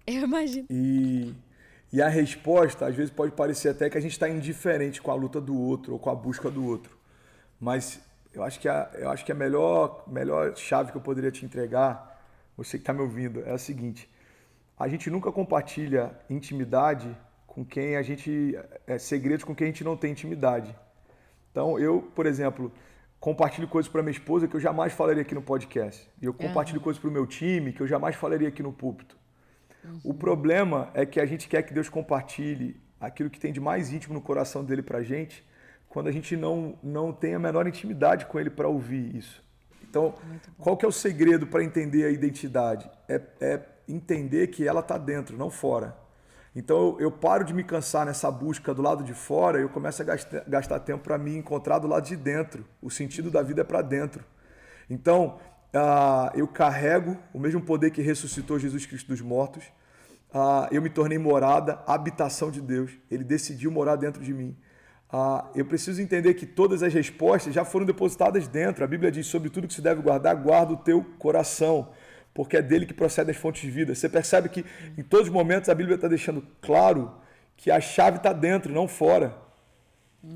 Eu imagino. E a resposta, às vezes, pode parecer até que a gente está indiferente com a luta do outro ou com a busca do outro. Mas eu acho que a melhor chave que eu poderia te entregar, você que está me ouvindo, é a seguinte: a gente nunca compartilha intimidade com quem a gente... segredos com quem a gente não tem intimidade. Então, eu, por exemplo, compartilho coisas para minha esposa que eu jamais falaria aqui no podcast. E eu compartilho coisas para o meu time que eu jamais falaria aqui no púlpito. O problema é que a gente quer que Deus compartilhe aquilo que tem de mais íntimo no coração dele para a gente, quando a gente não tem a menor intimidade com ele para ouvir isso. Então, qual que é o segredo para entender a identidade? É entender que ela está dentro, não fora. Então, eu paro de me cansar nessa busca do lado de fora e eu começo a gastar tempo para me encontrar do lado de dentro. O sentido da vida é para dentro. Então, eu carrego o mesmo poder que ressuscitou Jesus Cristo dos mortos. Eu me tornei morada, habitação de Deus. Ele decidiu morar dentro de mim. Eu preciso entender que todas as respostas já foram depositadas dentro. A Bíblia diz, sobre tudo que se deve guardar, guarda o teu coração, porque é dele que procede as fontes de vida. Você percebe que em todos os momentos a Bíblia está deixando claro que a chave está dentro, não fora.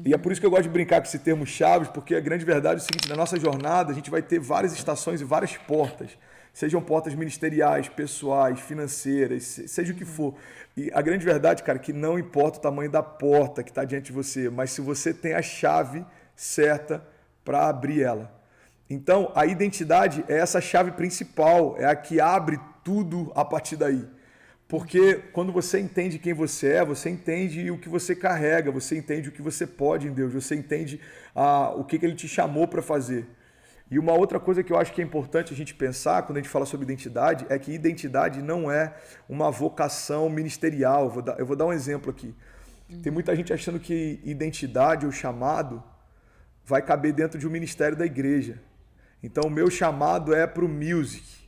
E é por isso que eu gosto de brincar com esse termo chaves, porque a grande verdade é o seguinte: na nossa jornada a gente vai ter várias estações e várias portas. Sejam portas ministeriais, pessoais, financeiras, seja o que for. E a grande verdade, cara, é que não importa o tamanho da porta que está diante de você, mas se você tem a chave certa para abrir ela. Então, a identidade é essa chave principal, é a que abre tudo a partir daí. Porque quando você entende quem você é, você entende o que você carrega, você entende o que você pode em Deus, você entende o que Ele te chamou para fazer. E uma outra coisa que eu acho que é importante a gente pensar quando a gente fala sobre identidade é que identidade não é uma vocação ministerial. Eu vou dar um exemplo aqui. Tem muita gente achando que identidade ou chamado vai caber dentro de um ministério da igreja. Então, o meu chamado é para o music.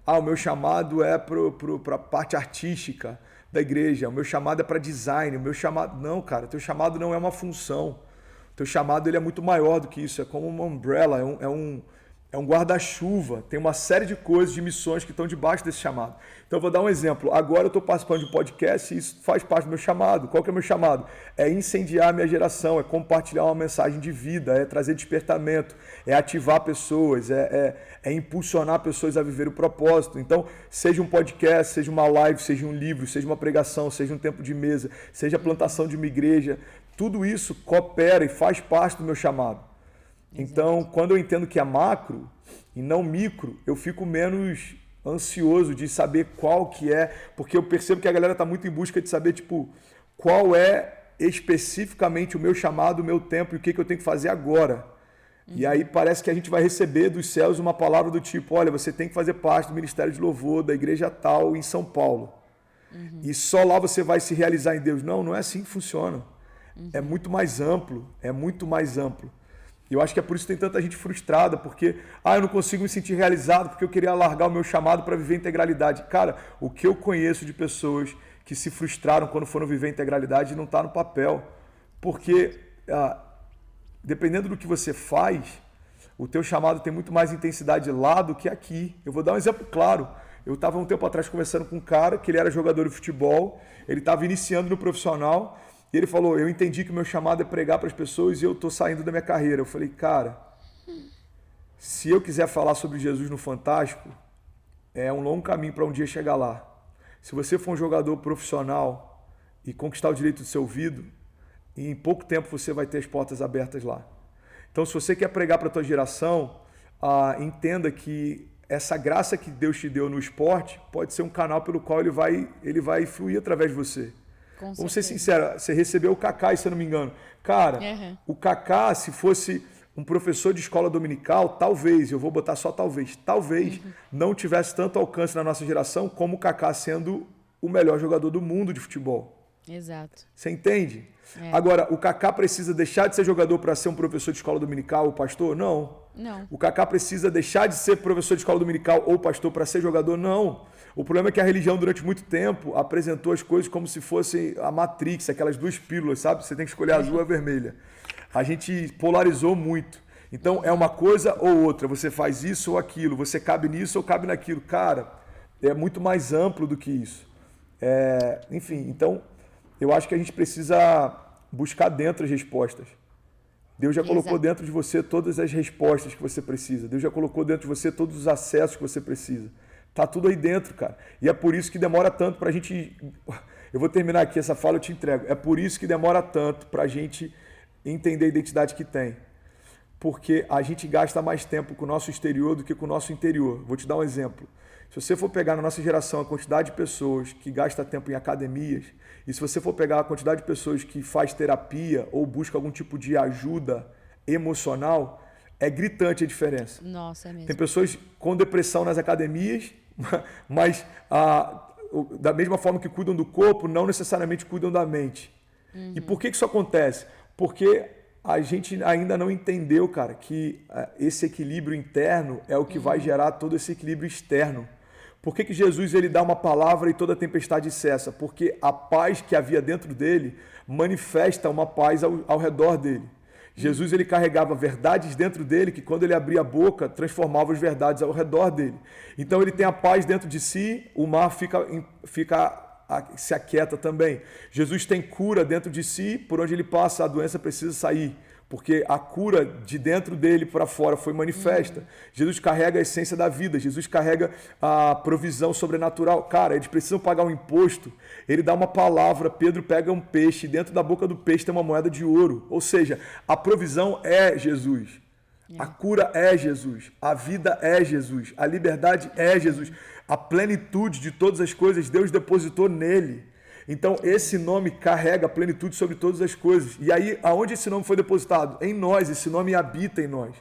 O meu chamado é para a parte artística da igreja. O meu chamado é para design. O meu chamado... Não, cara, teu chamado não é uma função. Teu chamado ele é muito maior do que isso, é como uma umbrella, é um guarda-chuva, tem uma série de coisas, de missões que estão debaixo desse chamado. Então eu vou dar um exemplo. Agora eu estou participando de um podcast e isso faz parte do meu chamado. Qual que é o meu chamado? É incendiar a minha geração, é compartilhar uma mensagem de vida, é trazer despertamento, é ativar pessoas, é impulsionar pessoas a viver o propósito. Então, seja um podcast, seja uma live, seja um livro, seja uma pregação, seja um tempo de mesa, seja a plantação de uma igreja, tudo isso coopera e faz parte do meu chamado. Então, quando eu entendo que é macro e não micro, eu fico menos ansioso de saber qual que é, porque eu percebo que a galera está muito em busca de saber, tipo, qual é especificamente o meu chamado, o meu tempo e o que eu tenho que fazer agora. E aí parece que a gente vai receber dos céus uma palavra do tipo, olha, você tem que fazer parte do Ministério de Louvor da igreja tal em São Paulo. E só lá você vai se realizar em Deus. Não, não é assim que funciona. É muito mais amplo, é muito mais amplo. E eu acho que é por isso que tem tanta gente frustrada, porque eu não consigo me sentir realizado porque eu queria largar o meu chamado para viver integralidade. Cara, o que eu conheço de pessoas que se frustraram quando foram viver integralidade não está no papel. Porque, dependendo do que você faz, o teu chamado tem muito mais intensidade lá do que aqui. Eu vou dar um exemplo claro. Eu estava um tempo atrás conversando com um cara que ele era jogador de futebol, ele estava iniciando no profissional, e ele falou, eu entendi que o meu chamado é pregar para as pessoas e eu estou saindo da minha carreira. Eu falei, cara, se eu quiser falar sobre Jesus no Fantástico, é um longo caminho para um dia chegar lá. Se você for um jogador profissional e conquistar o direito de ser ouvido, em pouco tempo você vai ter as portas abertas lá. Então, se você quer pregar para a tua geração, entenda que essa graça que Deus te deu no esporte pode ser um canal pelo qual ele vai fluir através de você. Vamos ser sinceros, você recebeu o Kaká, se eu não me engano. Cara, o Kaká, se fosse um professor de escola dominical, talvez, eu vou botar só talvez, não tivesse tanto alcance na nossa geração como o Kaká sendo o melhor jogador do mundo de futebol. Exato. Você entende? Agora, o Kaká precisa deixar de ser jogador para ser um professor de escola dominical ou pastor? Não. O Kaká precisa deixar de ser professor de escola dominical ou pastor para ser jogador? Não. O problema é que a religião, durante muito tempo, apresentou as coisas como se fosse a Matrix, aquelas duas pílulas, sabe? Você tem que escolher a azul ou a vermelha. A gente polarizou muito. Então, é uma coisa ou outra. Você faz isso ou aquilo. Você cabe nisso ou cabe naquilo. Cara, é muito mais amplo do que isso. Enfim, então, eu acho que a gente precisa buscar dentro as respostas. Deus já colocou dentro de você todas as respostas que você precisa. Deus já colocou dentro de você todos os acessos que você precisa. Tá tudo aí dentro, cara. E é por isso que demora tanto pra gente... Eu vou terminar aqui essa fala, eu te entrego. É por isso que demora tanto pra gente entender a identidade que tem. Porque a gente gasta mais tempo com o nosso exterior do que com o nosso interior. Vou te dar um exemplo. Se você for pegar na nossa geração a quantidade de pessoas que gasta tempo em academias, e se você for pegar a quantidade de pessoas que faz terapia ou busca algum tipo de ajuda emocional, é gritante a diferença. Nossa, é mesmo. Tem pessoas com depressão nas academias, mas da mesma forma que cuidam do corpo, não necessariamente cuidam da mente. E por que isso acontece? Porque a gente ainda não entendeu, cara, que esse equilíbrio interno é o que vai gerar todo esse equilíbrio externo. Por que Jesus ele dá uma palavra e toda a tempestade cessa? Porque a paz que havia dentro dele manifesta uma paz ao redor dele. Jesus ele carregava verdades dentro dele que quando ele abria a boca transformava as verdades ao redor dele. Então ele tem a paz dentro de si, o mar se aquieta também. Jesus tem cura dentro de si, por onde ele passa a doença precisa sair, porque a cura de dentro dele para fora foi manifesta. Jesus carrega a essência da vida, Jesus carrega a provisão sobrenatural. Cara, eles precisam pagar um imposto, ele dá uma palavra, Pedro pega um peixe, dentro da boca do peixe tem uma moeda de ouro. Ou seja, a provisão é Jesus, a cura é Jesus, a vida é Jesus, a liberdade é Jesus, a plenitude de todas as coisas Deus depositou nele. Então, esse nome carrega a plenitude sobre todas as coisas. E aí, aonde esse nome foi depositado? Em nós, esse nome habita em nós.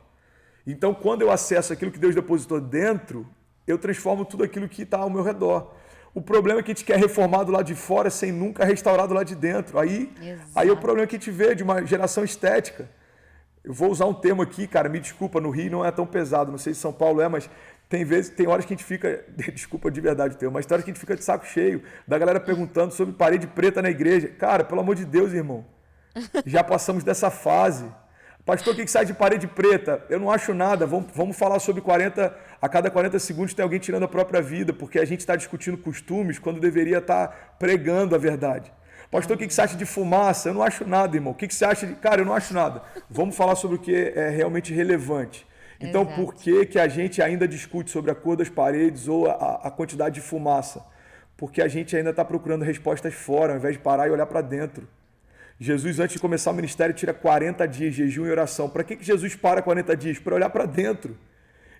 Então, quando eu acesso aquilo que Deus depositou dentro, eu transformo tudo aquilo que está ao meu redor. O problema é que a gente quer reformar do lado de fora sem nunca restaurar do lado de dentro. Aí é o problema que a gente vê de uma geração estética. Eu vou usar um termo aqui, cara, me desculpa, no Rio não é tão pesado, não sei se São Paulo é, mas... Tem horas que a gente fica, desculpa de verdade o termo, mas tem horas que a gente fica de saco cheio da galera perguntando sobre parede preta na igreja. Cara, pelo amor de Deus, irmão, já passamos dessa fase. Pastor, o que sai de parede preta? Eu não acho nada. Vamos falar sobre 40... A cada 40 segundos tem alguém tirando a própria vida, porque a gente está discutindo costumes quando deveria estar pregando a verdade. Pastor, o que você acha de fumaça? Eu não acho nada, irmão. O que você acha de... Cara, eu não acho nada. Vamos falar sobre o que é realmente relevante. Então, Exato. por que a gente ainda discute sobre a cor das paredes ou a quantidade de fumaça? Porque a gente ainda está procurando respostas fora, ao invés de parar e olhar para dentro. Jesus, antes de começar o ministério, tira 40 dias, jejum e oração. Para que Jesus para 40 dias? Para olhar para dentro.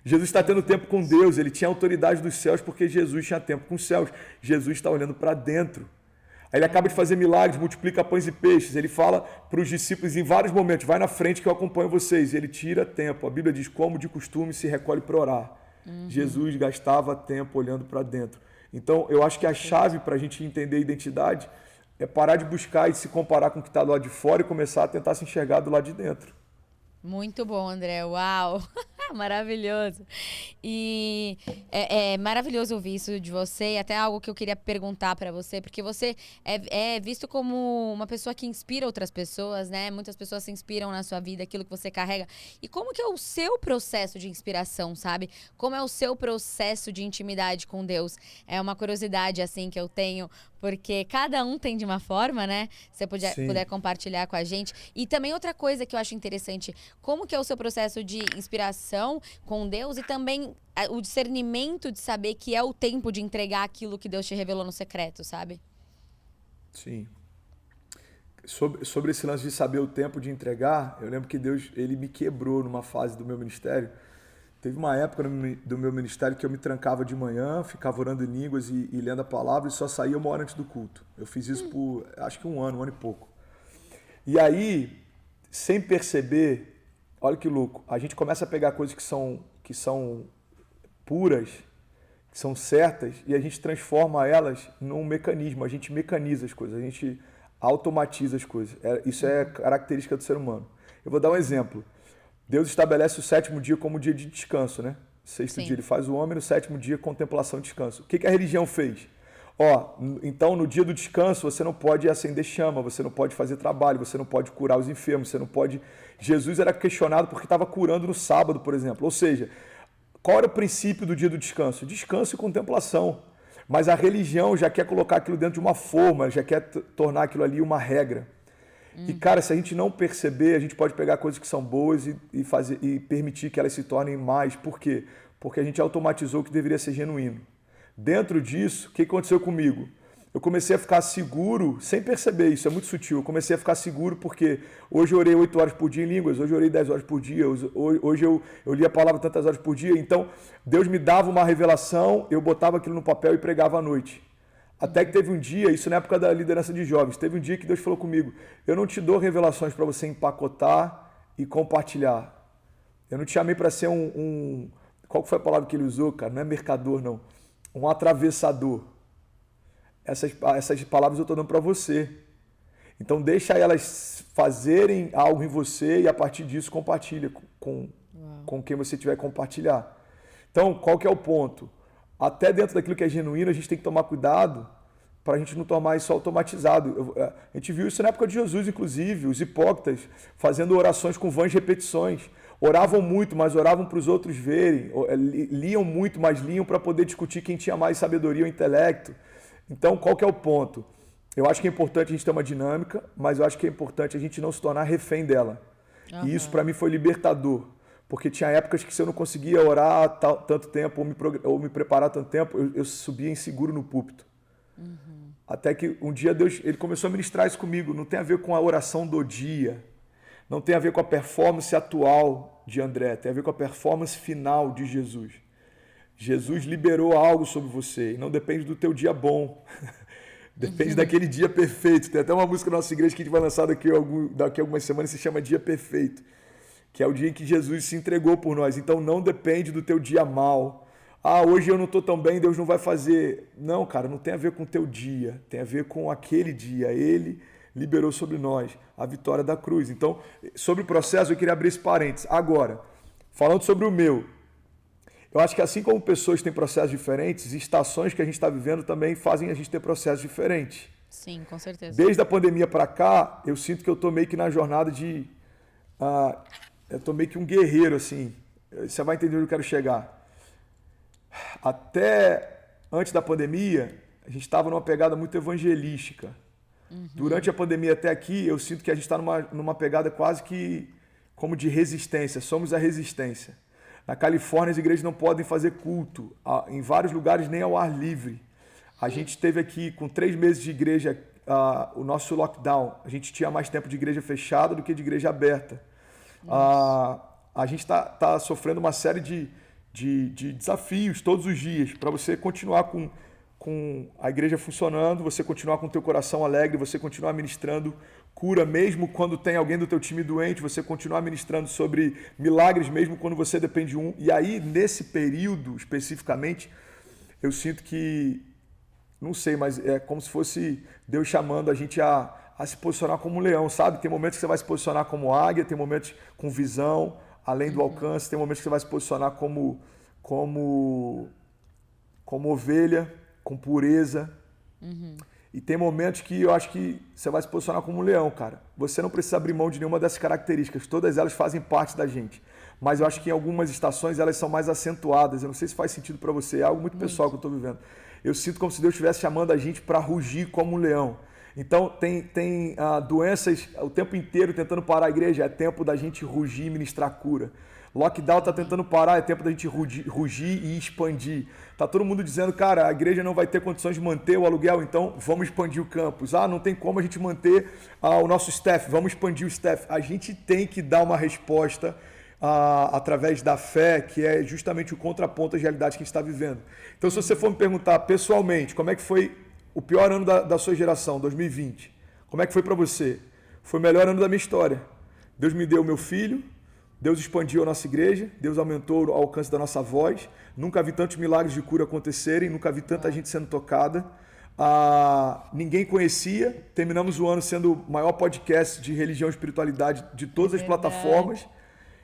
Jesus está tendo tempo com Deus, ele tinha autoridade dos céus porque Jesus tinha tempo com os céus. Jesus está olhando para dentro. Aí ele acaba de fazer milagres, multiplica pães e peixes. Ele fala para os discípulos em vários momentos, vai na frente que eu acompanho vocês. E ele tira tempo. A Bíblia diz, como de costume se recolhe para orar. Jesus gastava tempo olhando para dentro. Então, eu acho que a chave para a gente entender a identidade é parar de buscar e se comparar com o que está do lado de fora e começar a tentar se enxergar do lado de dentro. Muito bom, André. Uau! Maravilhoso. E é maravilhoso ouvir isso de você. E até algo que eu queria perguntar para você, porque você é visto como uma pessoa que inspira outras pessoas, né? Muitas pessoas se inspiram na sua vida, aquilo que você carrega. E como que é o seu processo de inspiração, sabe? Como é o seu processo de intimidade com Deus? É uma curiosidade, assim, que eu tenho, porque cada um tem de uma forma, né? Se você puder compartilhar com a gente. E também outra coisa que eu acho interessante, como que é o seu processo de inspiração com Deus e também o discernimento de saber que é o tempo de entregar aquilo que Deus te revelou no secreto, sabe? Sim. Sobre esse lance de saber o tempo de entregar, eu lembro que Deus, ele me quebrou numa fase do meu ministério. Teve uma época do meu ministério que eu me trancava de manhã, ficava orando em línguas e lendo a palavra e só saía 1 hora antes do culto. Eu fiz isso por, acho que 1 ano e pouco. E aí, sem perceber, olha que louco, a gente começa a pegar coisas que são puras, que são certas, e a gente transforma elas num mecanismo, a gente mecaniza as coisas, a gente automatiza as coisas. Isso é característica do ser humano. Eu vou dar um exemplo. Deus estabelece o 7º dia como dia de descanso, né? O 6º dia ele faz o homem, no 7º dia contemplação e descanso. O que a religião fez? Então no dia do descanso você não pode acender chama, você não pode fazer trabalho, você não pode curar os enfermos, você não pode... Jesus era questionado porque estava curando no sábado, por exemplo. Ou seja, qual era o princípio do dia do descanso? Descanso e contemplação. Mas a religião já quer colocar aquilo dentro de uma forma, já quer tornar aquilo ali uma regra. E, cara, se a gente não perceber, a gente pode pegar coisas que são boas e permitir que elas se tornem mais. Por quê? Porque a gente automatizou o que deveria ser genuíno. Dentro disso, o que aconteceu comigo? Eu comecei a ficar seguro, sem perceber, isso é muito sutil. Eu comecei a ficar seguro porque hoje eu orei 8 horas por dia em línguas, hoje eu orei 10 horas por dia, hoje eu li a palavra tantas horas por dia. Então, Deus me dava uma revelação, eu botava aquilo no papel e pregava à noite. Até que teve um dia, isso na época da liderança de jovens, teve um dia que Deus falou comigo, eu não te dou revelações para você empacotar e compartilhar. Eu não te chamei para ser qual foi a palavra que ele usou, cara? Não é mercador, não. Um atravessador. Essas palavras eu estou dando para você. Então deixa elas fazerem algo em você e a partir disso compartilha com quem você tiver que compartilhar. Então, qual que é o ponto? Até dentro daquilo que é genuíno, a gente tem que tomar cuidado para a gente não tomar isso automatizado. A gente viu isso na época de Jesus, inclusive, os hipócritas fazendo orações com vãs repetições. Oravam muito, mas oravam para os outros verem. Liam muito, mas liam para poder discutir quem tinha mais sabedoria ou intelecto. Então, qual que é o ponto? Eu acho que é importante a gente ter uma dinâmica, mas eu acho que é importante a gente não se tornar refém dela. Uhum. E isso, para mim, foi libertador. Porque tinha épocas que se eu não conseguia orar tanto tempo ou me preparar tanto tempo, eu subia inseguro no púlpito. Uhum. Até que um dia Deus ele começou a ministrar isso comigo. Não tem a ver com a oração do dia. Não tem a ver com a performance atual de André. Tem a ver com a performance final de Jesus. Jesus liberou algo sobre você. E não depende do teu dia bom. Depende daquele dia perfeito. Tem até uma música na nossa igreja que a gente vai lançar daqui a algumas semanas, se chama Dia Perfeito. Que é o dia em que Jesus se entregou por nós. Então não depende do teu dia mal. Hoje eu não estou tão bem, Deus não vai fazer. Não, cara, não tem a ver com o teu dia. Tem a ver com aquele dia. Ele liberou sobre nós a vitória da cruz. Então, sobre o processo, eu queria abrir esse parênteses. Agora, falando sobre o meu, eu acho que assim como pessoas têm processos diferentes, estações que a gente está vivendo também fazem a gente ter processos diferentes. Sim, com certeza. Desde a pandemia para cá, eu sinto que eu estou meio que na jornada de eu tô meio que um guerreiro, assim. Você vai entender onde eu quero chegar. Até antes da pandemia, a gente estava numa pegada muito evangelística. Durante a pandemia até aqui, eu sinto que a gente está numa pegada quase que como de resistência. Somos a resistência. Na Califórnia, as igrejas não podem fazer culto. Em vários lugares, nem ao ar livre. A gente teve aqui, com 3 meses de igreja, o nosso lockdown. A gente tinha mais tempo de igreja fechada do que de igreja aberta. A gente está sofrendo uma série de desafios todos os dias para você continuar com a igreja funcionando, você continuar com o teu coração alegre, você continuar ministrando cura mesmo quando tem alguém do teu time doente, você continuar ministrando sobre milagres mesmo quando você depende de um. E aí, nesse período especificamente, eu sinto que, não sei, mas é como se fosse Deus chamando a gente a se posicionar como um leão, sabe? Tem momentos que você vai se posicionar como águia, tem momentos com visão, além do alcance, tem momentos que você vai se posicionar como ovelha, com pureza. E tem momentos que eu acho que você vai se posicionar como um leão, cara. Você não precisa abrir mão de nenhuma dessas características. Todas elas fazem parte da gente. Mas eu acho que em algumas estações elas são mais acentuadas. Eu não sei se faz sentido para você. É algo muito pessoal que eu estou vivendo. Eu sinto como se Deus estivesse chamando a gente para rugir como um leão. Então tem doenças o tempo inteiro tentando parar a igreja. É tempo da gente rugir e ministrar cura. Lockdown está tentando parar, é tempo da gente rugir e expandir. Tá todo mundo dizendo, cara, a igreja não vai ter condições de manter o aluguel, então vamos expandir o campus. Não tem como a gente manter o nosso staff, vamos expandir o staff. A gente tem que dar uma resposta através da fé, que é justamente o contraponto às realidades que a gente está vivendo. Então, se você for me perguntar pessoalmente, como é que foi o pior ano da sua geração, 2020? Como é que foi para você? Foi o melhor ano da minha história. Deus me deu meu filho, Deus expandiu a nossa igreja, Deus aumentou o alcance da nossa voz. Nunca vi tantos milagres de cura acontecerem, nunca vi tanta gente sendo tocada. Ninguém conhecia. Terminamos o ano sendo o maior podcast de religião e espiritualidade de todas as plataformas.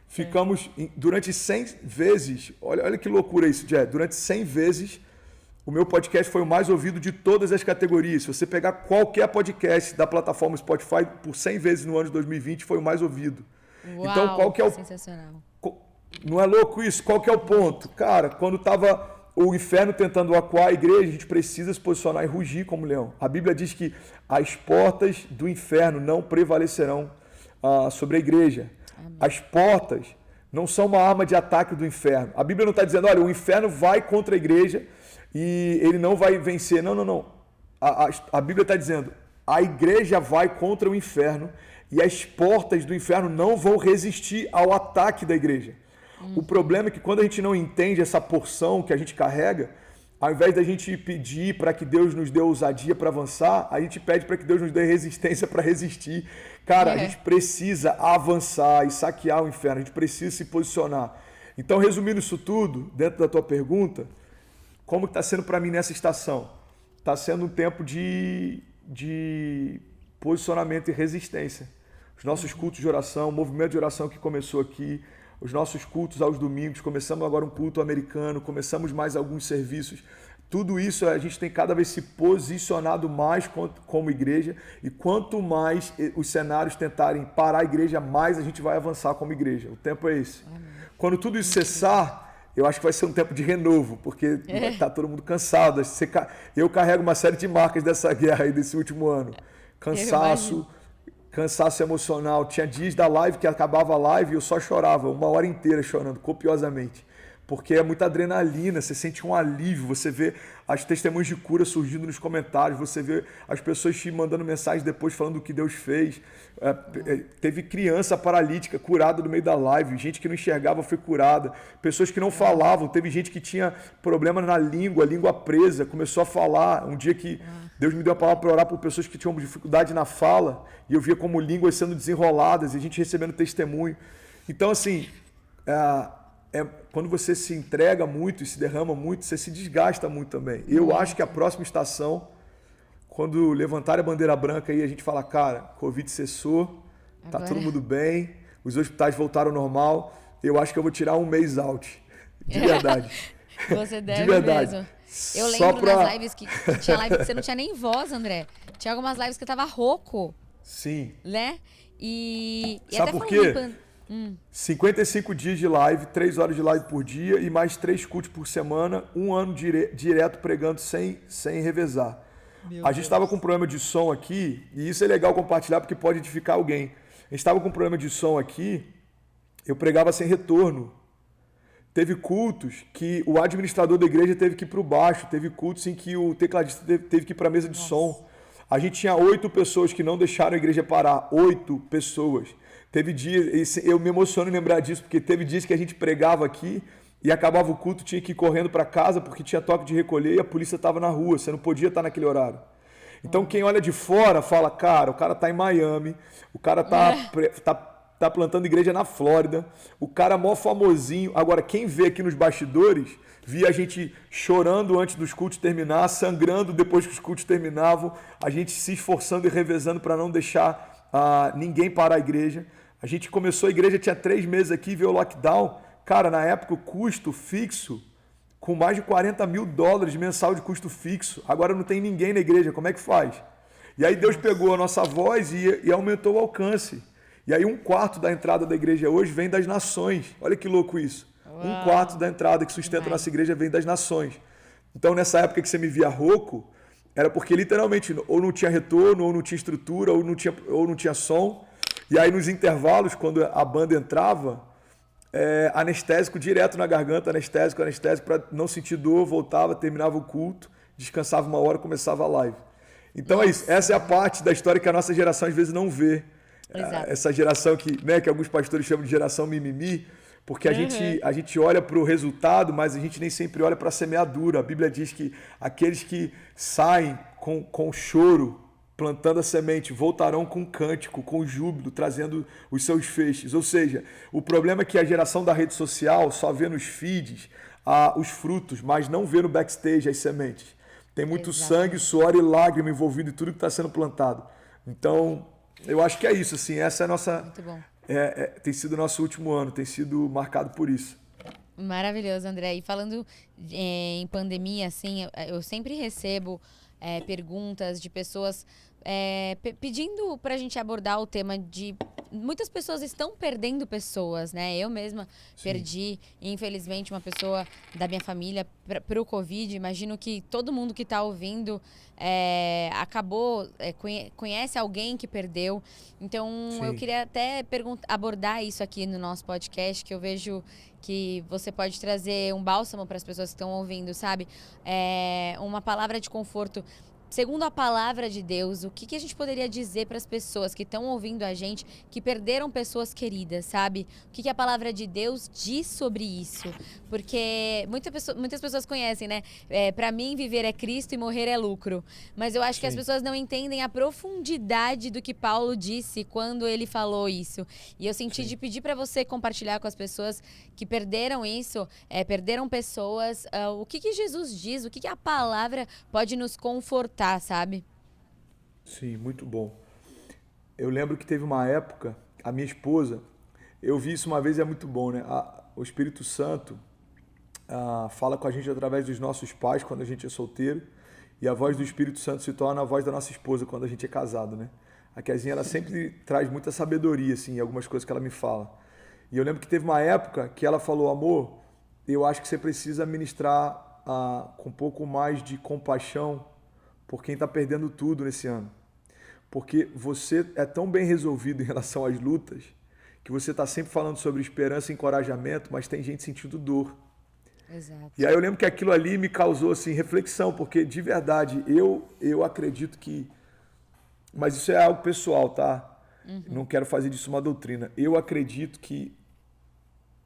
Ficamos durante 100 vezes, olha que loucura isso, Jé. Durante 100 vezes, o meu podcast foi o mais ouvido de todas as categorias. Se você pegar qualquer podcast da plataforma Spotify, por 100 vezes no ano de 2020, foi o mais ouvido. Uau, então, qual que é o... sensacional. Não é louco isso? Qual que é o ponto? Cara, quando estava o inferno tentando acuar a igreja, a gente precisa se posicionar e rugir como leão. A Bíblia diz que as portas do inferno não prevalecerão sobre a igreja. Amém. As portas não são uma arma de ataque do inferno. A Bíblia não está dizendo, olha, o inferno vai contra a igreja e ele não vai vencer. Não. A Bíblia está dizendo, a igreja vai contra o inferno e as portas do inferno não vão resistir ao ataque da igreja. O problema é que quando a gente não entende essa porção que a gente carrega, ao invés da gente pedir para que Deus nos dê ousadia para avançar, a gente pede para que Deus nos dê resistência para resistir. Cara, a gente precisa avançar e saquear o inferno, a gente precisa se posicionar. Então, resumindo isso tudo, dentro da tua pergunta, como está sendo para mim nessa estação? Está sendo um tempo de posicionamento e resistência. Os nossos cultos de oração, o movimento de oração que começou aqui, os nossos cultos aos domingos, começamos agora um culto americano, começamos mais alguns serviços. Tudo isso a gente tem cada vez se posicionado mais como igreja e quanto mais os cenários tentarem parar a igreja, mais a gente vai avançar como igreja. O tempo é esse. Quando tudo isso cessar, eu acho que vai ser um tempo de renovo, porque está todo mundo cansado. Eu carrego uma série de marcas dessa guerra aí, desse último ano. Cansaço emocional. Tinha dias da live que acabava a live e eu só chorava, 1 hora inteira chorando, copiosamente. Porque é muita adrenalina, você sente um alívio, você vê as testemunhas de cura surgindo nos comentários, você vê as pessoas te mandando mensagem depois falando do que Deus fez. Teve criança paralítica curada no meio da live, gente que não enxergava foi curada, pessoas que não falavam, teve gente que tinha problema na língua presa, começou a falar. Um dia que Deus me deu a palavra para orar por pessoas que tinham dificuldade na fala, e eu via como línguas sendo desenroladas, e a gente recebendo testemunho. Então, assim, quando você se entrega muito e se derrama muito, você se desgasta muito também. Eu acho que a próxima estação, quando levantar a bandeira branca e a gente falar, cara, Covid cessou, tá todo mundo bem, os hospitais voltaram ao normal, eu acho que eu vou tirar um mês out. De verdade. Você deve de verdade. mesmo. Eu lembro nas lives que tinha live que você não tinha nem voz, André. Tinha algumas lives que eu tava rouco. Sim. Né? E sabe até por quê? 55 dias de live, 3 horas de live por dia e mais 3 cultos por semana, um ano direto pregando sem revezar. A gente estava com um problema de som aqui, e isso é legal compartilhar porque pode edificar alguém. A gente estava com um problema de som aqui, eu pregava sem retorno. Teve cultos que o administrador da igreja teve que ir para o baixo, teve cultos em que o tecladista teve que ir para a mesa de som. A gente tinha 8 pessoas que não deixaram a igreja parar, 8 pessoas. Teve dias, eu me emociono em lembrar disso, porque teve dias que a gente pregava aqui e acabava o culto, tinha que ir correndo para casa porque tinha toque de recolher e a polícia estava na rua, você não podia estar naquele horário. Então quem olha de fora fala, cara, o cara está em Miami, o cara tá plantando igreja na Flórida, o cara mó famosinho. Agora, quem vê aqui nos bastidores, via a gente chorando antes dos cultos terminar, sangrando depois que os cultos terminavam, a gente se esforçando e revezando para não deixar ninguém parar a igreja. A gente começou a igreja, tinha 3 meses aqui, veio o lockdown. Cara, na época o custo fixo, com mais de $40 mil mensal de custo fixo. Agora não tem ninguém na igreja, como é que faz? E aí Deus pegou a nossa voz e aumentou o alcance. E aí 1/4 da entrada da igreja hoje vem das nações. Olha que louco isso. Uau. 1/4 da entrada que sustenta a nossa igreja vem das nações. Então nessa época que você me via rouco, era porque literalmente ou não tinha retorno, ou não tinha estrutura, ou não tinha som. E aí nos intervalos, quando a banda entrava, anestésico direto na garganta, anestésico, para não sentir dor, voltava, terminava o culto, descansava 1 hora, começava a live. Então é isso, essa é a parte da história que a nossa geração às vezes não vê. Essa geração que alguns pastores chamam de geração mimimi, porque a gente olha para o resultado, mas a gente nem sempre olha para a semeadura. A Bíblia diz que aqueles que saem com choro, plantando a semente, voltarão com cântico, com júbilo, trazendo os seus feixes. Ou seja, o problema é que a geração da rede social só vê nos feeds os frutos, mas não vê no backstage as sementes. Tem muito sangue, suor e lágrima envolvido em tudo que está sendo plantado. Então, eu acho que é isso, assim, essa é a nossa... Muito bom. Tem sido o nosso último ano, tem sido marcado por isso. Maravilhoso, André. E falando em pandemia, assim, eu sempre recebo perguntas de pessoas pedindo pra gente abordar o tema de... Muitas pessoas estão perdendo pessoas, né? Eu mesma perdi, infelizmente, uma pessoa da minha família pro Covid. Imagino que todo mundo que tá ouvindo conhece alguém que perdeu. Então, eu queria até abordar isso aqui no nosso podcast, que eu vejo que você pode trazer um bálsamo para as pessoas que estão ouvindo, sabe? Uma palavra de conforto. Segundo a palavra de Deus, o que a gente poderia dizer para as pessoas que estão ouvindo a gente, que perderam pessoas queridas, sabe? O que a palavra de Deus diz sobre isso? Porque muitas pessoas conhecem, né? Para mim, viver é Cristo e morrer é lucro. Mas eu acho que as pessoas não entendem a profundidade do que Paulo disse quando ele falou isso. E eu senti de pedir para você compartilhar com as pessoas que perderam isso, perderam pessoas, o que Jesus diz, o que a palavra pode nos confortar, sabe? Sim, muito bom. Eu lembro que teve uma época, a minha esposa, eu vi isso uma vez e é muito bom, né? O Espírito Santo fala com a gente através dos nossos pais quando a gente é solteiro, e a voz do Espírito Santo se torna a voz da nossa esposa quando a gente é casado, né? A Kezinha, ela sempre traz muita sabedoria, assim, em algumas coisas que ela me fala. E eu lembro que teve uma época que ela falou, amor, eu acho que você precisa ministrar com um pouco mais de compaixão por quem está perdendo tudo nesse ano. Porque você é tão bem resolvido em relação às lutas que você está sempre falando sobre esperança e encorajamento, mas tem gente sentindo dor. Exato. E aí eu lembro que aquilo ali me causou assim, reflexão, porque de verdade eu acredito que... Mas isso é algo pessoal, tá? Não quero fazer disso uma doutrina. Eu acredito que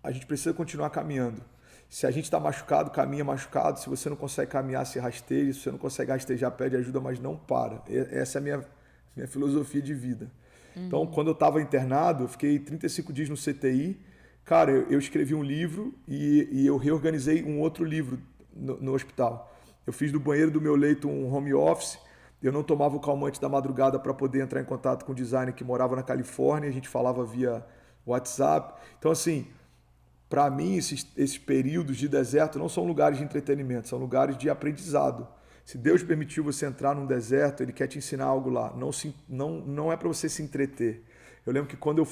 a gente precisa continuar caminhando. Se a gente está machucado, caminha machucado. Se você não consegue caminhar, se rasteja. Se você não consegue rastejar, pede ajuda, mas não para. Essa é a minha filosofia de vida. Então, quando eu estava internado, eu fiquei 35 dias no CTI. Cara, eu escrevi um livro e eu reorganizei um outro livro no hospital. Eu fiz do banheiro do meu leito um home office. Eu não tomava o calmante da madrugada para poder entrar em contato com o designer que morava na Califórnia. A gente falava via WhatsApp. Então, assim, para mim, esses períodos de deserto não são lugares de entretenimento, são lugares de aprendizado. Se Deus permitiu você entrar num deserto, Ele quer te ensinar algo lá. Não é para você se entreter. Eu lembro que quando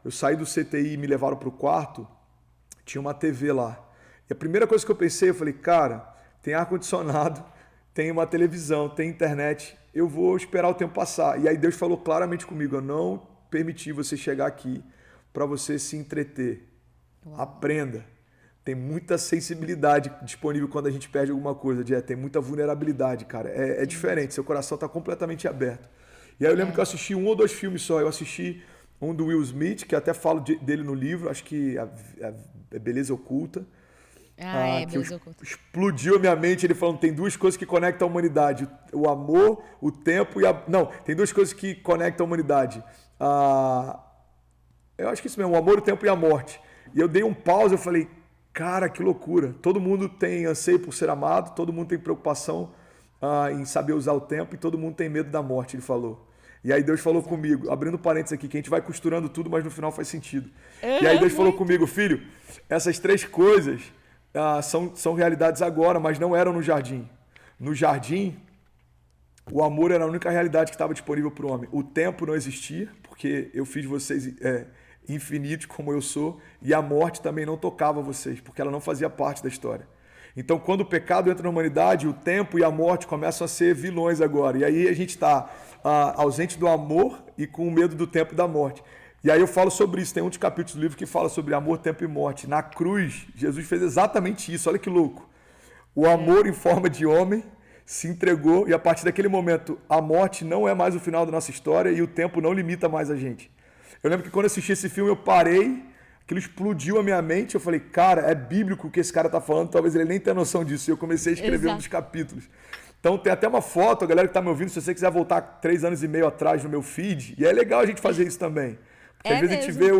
eu saí do CTI e me levaram para o quarto, tinha uma TV lá. E a primeira coisa que eu pensei, eu falei, cara, tem ar-condicionado, tem uma televisão, tem internet, eu vou esperar o tempo passar. E aí Deus falou claramente comigo, eu não permiti você chegar aqui para você se entreter. Uau. Aprenda. Tem muita sensibilidade disponível quando a gente perde alguma coisa, tem muita vulnerabilidade, cara. É diferente, seu coração está completamente aberto. E aí eu lembro que eu assisti 1 ou 2 filmes só. Eu assisti um do Will Smith, que até falo dele no livro, acho que é Beleza Oculta. Beleza Oculta. Explodiu a minha mente, ele falando, tem 2 coisas que conectam a humanidade, o amor, o tempo e a... Não, tem 2 coisas que conectam a humanidade. Eu acho que isso mesmo, o amor, o tempo e a morte. E eu dei um pause, eu falei, cara, que loucura. Todo mundo tem anseio por ser amado, todo mundo tem preocupação em saber usar o tempo e todo mundo tem medo da morte, ele falou. E aí Deus falou comigo, abrindo parênteses aqui, que a gente vai costurando tudo, mas no final faz sentido. E aí Deus falou comigo, filho, essas 3 coisas são realidades agora, mas não eram no jardim. No jardim, o amor era a única realidade que estava disponível para o homem. O tempo não existia, porque eu fiz vocês infinitos como eu sou, e a morte também não tocava vocês, porque ela não fazia parte da história. Então, quando o pecado entra na humanidade, o tempo e a morte começam a ser vilões agora. E aí a gente está ausente do amor e com medo do tempo e da morte. E aí eu falo sobre isso. Tem um dos capítulos do livro que fala sobre amor, tempo e morte. Na cruz, Jesus fez exatamente isso. Olha que louco. O amor em forma de homem se entregou e a partir daquele momento a morte não é mais o final da nossa história e o tempo não limita mais a gente. Eu lembro que quando eu assisti esse filme eu parei, aquilo explodiu a minha mente, eu falei, cara, é bíblico o que esse cara está falando, talvez ele nem tenha noção disso. E eu comecei a escrever um dos capítulos. Então tem até uma foto, a galera que está me ouvindo, se você quiser voltar 3 anos e meio atrás no meu feed, e é legal a gente fazer isso também. Porque às vezes a gente vê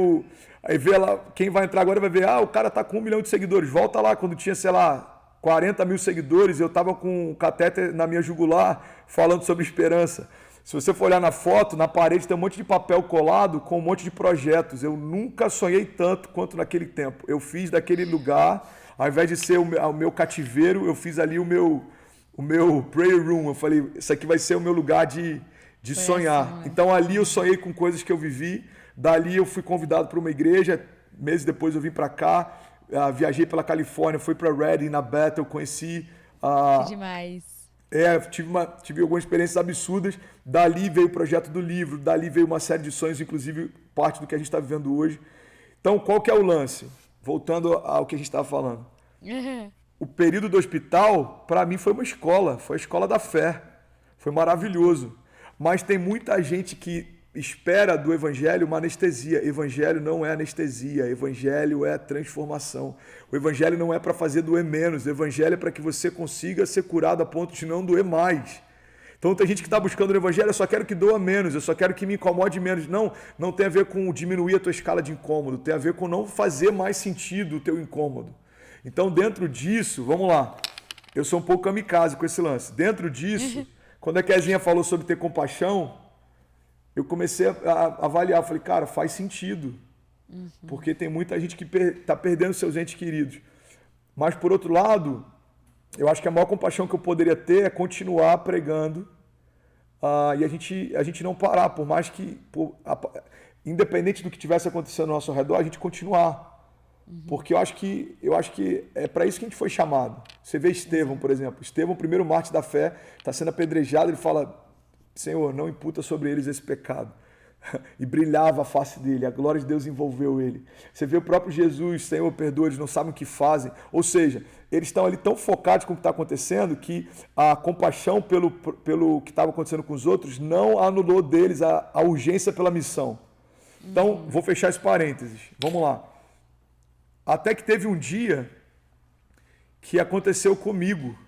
aí vê lá, quem vai entrar agora vai ver, o cara tá com 1 milhão de seguidores, volta lá quando tinha, sei lá, 40 mil seguidores, eu tava com um catéter na minha jugular falando sobre esperança. Se você for olhar na foto, na parede tem um monte de papel colado com um monte de projetos. Eu nunca sonhei tanto quanto naquele tempo. Eu fiz daquele lugar, ao invés de ser o meu cativeiro, eu fiz ali o meu prayer room. Eu falei, isso aqui vai ser o meu lugar de sonhar. Assim, né? Então ali eu sonhei com coisas que eu vivi. Dali eu fui convidado para uma igreja. Meses depois eu vim para cá. Viajei pela Califórnia, fui para Redding, na Bethel, conheci... Que demais. Tive algumas experiências absurdas. Dali veio o projeto do livro, dali veio uma série de sonhos, inclusive parte do que a gente está vivendo hoje. Então, qual que é o lance? Voltando ao que a gente estava falando. O período do hospital, para mim, foi uma escola. Foi a escola da fé. Foi maravilhoso. Mas tem muita gente que espera do evangelho uma anestesia. Evangelho não é anestesia. Evangelho é transformação. O evangelho não é para fazer doer menos. O evangelho é para que você consiga ser curado a ponto de não doer mais. Então tem gente que está buscando no evangelho, eu só quero que doa menos, eu só quero que me incomode menos. Não tem a ver com diminuir a tua escala de incômodo, tem a ver com não fazer mais sentido o teu incômodo. Então dentro disso, vamos lá, eu sou um pouco kamikaze com esse lance. Dentro disso, quando a Kezinha falou sobre ter compaixão, eu comecei a avaliar, falei, cara, faz sentido. Porque tem muita gente que está perdendo seus entes queridos. Mas, por outro lado, eu acho que a maior compaixão que eu poderia ter é continuar pregando e a gente não parar, por mais que, independente do que tivesse acontecendo ao nosso redor, a gente continuar. Porque eu acho que é para isso que a gente foi chamado. Você vê Estevão, por exemplo. Estevão, o primeiro mártir da fé, está sendo apedrejado, ele fala... Senhor, não imputa sobre eles esse pecado. E brilhava a face dele, a glória de Deus envolveu ele. Você vê o próprio Jesus, Senhor, perdoa, eles não sabem o que fazem. Ou seja, eles estão ali tão focados com o que está acontecendo que a compaixão pelo que estava acontecendo com os outros não anulou deles a urgência pela missão. Então, vou fechar esse parênteses. Vamos lá. Até que teve um dia que aconteceu comigo.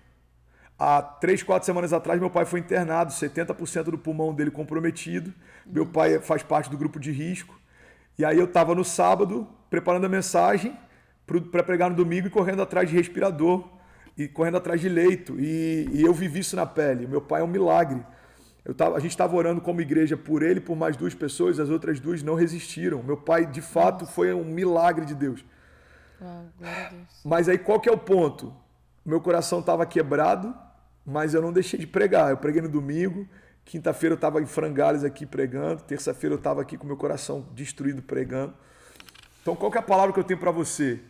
Há 3, 4 semanas atrás, meu pai foi internado, 70% do pulmão dele comprometido. Meu pai faz parte do grupo de risco. E aí eu estava no sábado, preparando a mensagem para pregar no domingo e correndo atrás de respirador e correndo atrás de leito. E eu vivi isso na pele. Meu pai é um milagre. A gente estava orando como igreja por ele, por mais 2 pessoas, as outras 2 não resistiram. Meu pai, de fato, foi um milagre de Deus. Uau, glória a Deus. Mas aí qual que é o ponto? Meu coração estava quebrado, mas eu não deixei de pregar. Eu preguei no domingo, quinta-feira eu estava em Frangalhos aqui pregando, terça-feira eu estava aqui com meu coração destruído pregando. Então, qual que é a palavra que eu tenho para você?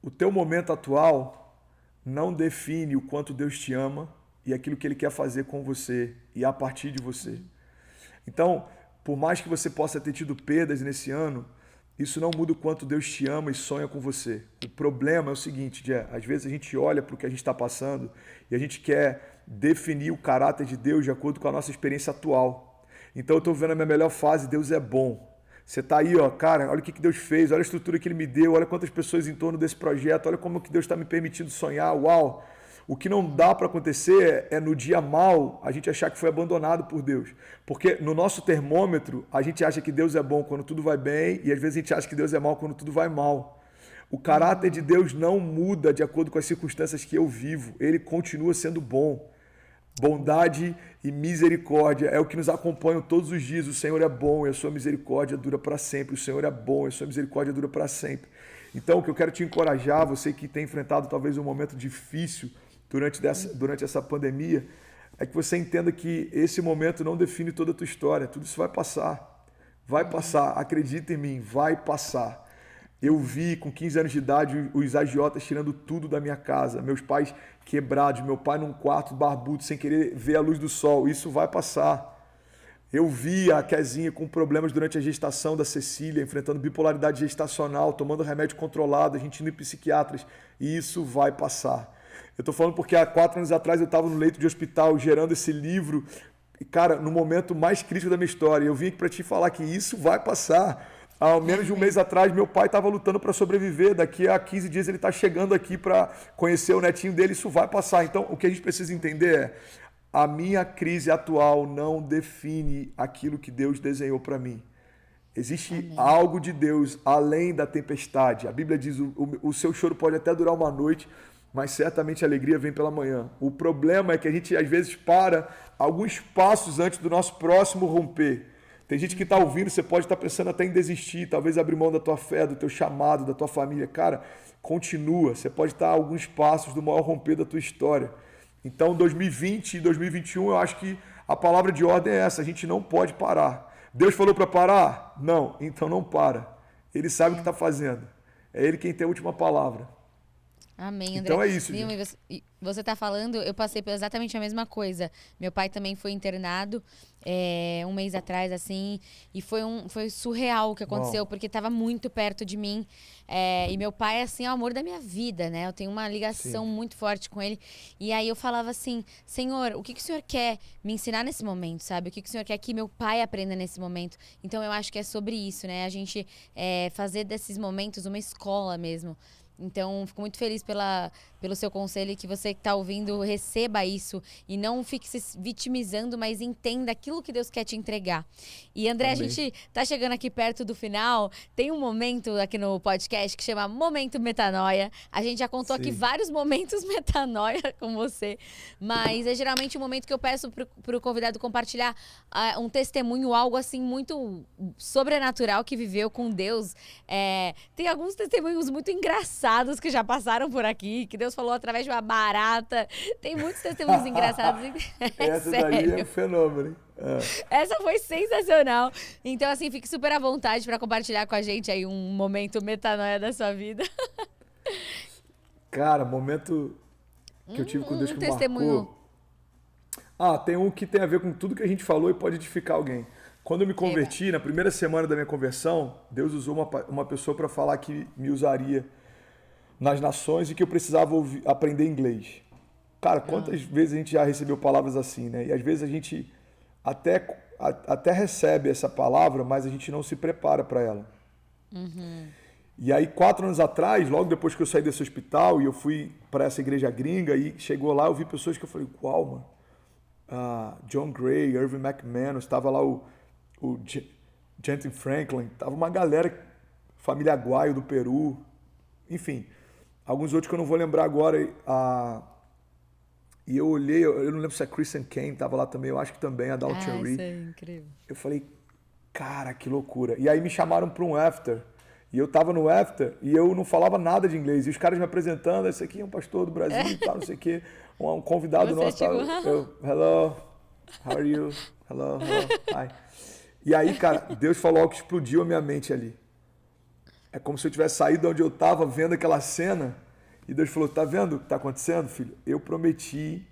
O teu momento atual não define o quanto Deus te ama e aquilo que Ele quer fazer com você e a partir de você. Então, por mais que você possa ter tido perdas nesse ano, isso não muda o quanto Deus te ama e sonha com você. O problema é o seguinte, Jé, às vezes a gente olha para o que a gente está passando e a gente quer definir o caráter de Deus de acordo com a nossa experiência atual. Então eu estou vivendo a minha melhor fase, Deus é bom. Você está aí, ó, cara, olha o que Deus fez, olha a estrutura que Ele me deu, olha quantas pessoas em torno desse projeto, olha como que Deus está me permitindo sonhar, uau! O que não dá para acontecer é no dia mal a gente achar que foi abandonado por Deus. Porque no nosso termômetro, a gente acha que Deus é bom quando tudo vai bem e às vezes a gente acha que Deus é mal quando tudo vai mal. O caráter de Deus não muda de acordo com as circunstâncias que eu vivo. Ele continua sendo bom. Bondade e misericórdia é o que nos acompanham todos os dias. O Senhor é bom e a sua misericórdia dura para sempre. O Senhor é bom e a sua misericórdia dura para sempre. Então, o que eu quero te encorajar, você que tem enfrentado talvez um momento difícil durante essa pandemia, é que você entenda que esse momento não define toda a tua história. Tudo isso vai passar. Vai passar. Acredita em mim, vai passar. Eu vi com 15 anos de idade os agiotas tirando tudo da minha casa. Meus pais quebrados, meu pai num quarto barbudo sem querer ver a luz do sol. Isso vai passar. Eu vi a Kezinha com problemas durante a gestação da Cecília, enfrentando bipolaridade gestacional, tomando remédio controlado, a gente indo em psiquiatras. E isso vai passar. Eu estou falando porque há 4 anos atrás eu estava no leito de hospital gerando esse livro. E, cara, no momento mais crítico da minha história, eu vim aqui para te falar que isso vai passar. Há menos de um mês atrás, meu pai estava lutando para sobreviver. Daqui a 15 dias ele está chegando aqui para conhecer o netinho dele. Isso vai passar. Então, o que a gente precisa entender é: a minha crise atual não define aquilo que Deus desenhou para mim. Existe algo de Deus além da tempestade. A Bíblia diz: o seu choro pode até durar uma noite, mas certamente a alegria vem pela manhã. O problema é que a gente às vezes para alguns passos antes do nosso próximo romper. Tem gente que está ouvindo, você pode estar pensando até em desistir, talvez abrir mão da tua fé, do teu chamado, da tua família. Cara, continua. Você pode estar a alguns passos do maior romper da tua história. Então, 2020 e 2021, eu acho que a palavra de ordem é essa: a gente não pode parar. Deus falou para parar? Não, então não para. Ele sabe o que está fazendo. É Ele quem tem a última palavra. Amém, André. Então é isso. Você está falando, eu passei por exatamente a mesma coisa. Meu pai também foi internado um mês atrás, assim, e foi surreal o que aconteceu, porque estava muito perto de mim. E meu pai é, assim, o amor da minha vida, né? Eu tenho uma ligação muito forte com ele. E aí eu falava assim: Senhor, o que o Senhor quer me ensinar nesse momento, sabe? O que o Senhor quer que meu pai aprenda nesse momento? Então eu acho que é sobre isso, né? A gente fazer desses momentos uma escola mesmo. Então, fico muito feliz pelo seu conselho, e que você que está ouvindo receba isso e não fique se vitimizando, mas entenda aquilo que Deus quer te entregar. E, André, Amém. A gente está chegando aqui perto do final. Tem um momento aqui no podcast que chama Momento Metanoia. A gente já contou aqui vários momentos metanoia com você, mas é geralmente um momento que eu peço para o convidado compartilhar um testemunho, algo assim muito sobrenatural que viveu com Deus. Tem alguns testemunhos muito engraçados que já passaram por aqui, que Deus falou através de uma barata. Tem muitos testemunhos engraçados. Essa daí é um fenômeno, hein? Essa foi sensacional. Então, assim, fique super à vontade para compartilhar com a gente aí um momento metanoia da sua vida. Cara, momento que eu tive com Deus que testemunho. Marcou. Tem um que tem a ver com tudo que a gente falou e pode edificar alguém. Quando eu me converti, na primeira semana da minha conversão, Deus usou uma pessoa para falar que me usaria nas nações e que eu precisava aprender inglês. Cara, quantas vezes a gente já recebeu palavras assim, né? E às vezes a gente até recebe essa palavra, mas a gente não se prepara para ela. E aí, 4 anos atrás, logo depois que eu saí desse hospital e eu fui para essa igreja gringa, e chegou lá, eu vi pessoas que eu falei: uau, mano. John Gray, Irving McManus, estava lá o Jensen Franklin, tava uma galera, família Aguayo do Peru, enfim, alguns outros que eu não vou lembrar agora. E eu olhei, eu não lembro se a Kristen Kane estava lá também, eu acho que também, a Dalton Reed. Isso é incrível. Eu falei: cara, que loucura. E aí me chamaram para um after, E eu tava no after e eu não falava nada de inglês. E os caras me apresentando, esse aqui é um pastor do Brasil e tal, não sei o quê. Um convidado nosso. Chegou... hello, how are you? Hello, hi. E aí, cara, Deus falou algo que explodiu a minha mente ali. É como se eu tivesse saído de onde eu estava, vendo aquela cena, e Deus falou, tá vendo o que está acontecendo, filho? Eu prometi,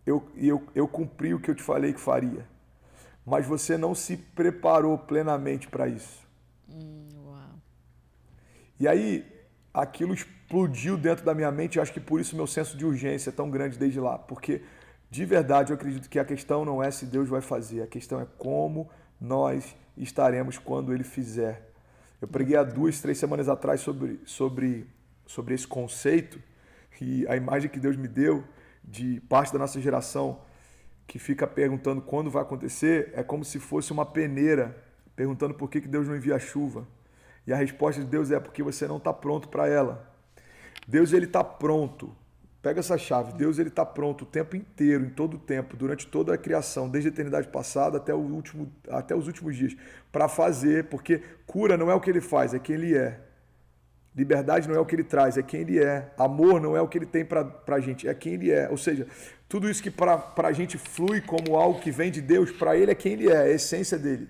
eu cumpri o que eu te falei que faria. Mas você não se preparou plenamente para isso. Uau. E aí, aquilo explodiu dentro da minha mente, eu acho que por isso meu senso de urgência é tão grande desde lá. Porque, de verdade, eu acredito que a questão não é se Deus vai fazer, a questão é como nós estaremos quando Ele fizer. Eu preguei há 2-3 semanas atrás sobre esse conceito e a imagem que Deus me deu de parte da nossa geração que fica perguntando quando vai acontecer é como se fosse uma peneira perguntando por que Deus não envia chuva. E a resposta de Deus é porque você não está pronto para ela. Deus, ele está pronto. Pega essa chave. Deus, ele está pronto o tempo inteiro, em todo o tempo, durante toda a criação, desde a eternidade passada até os últimos dias, para fazer, porque cura não é o que ele faz, é quem ele é. Liberdade não é o que ele traz, é quem ele é. Amor não é o que ele tem para a gente, é quem ele é. Ou seja, tudo isso que para a gente flui como algo que vem de Deus, para ele é quem ele é, a essência dele.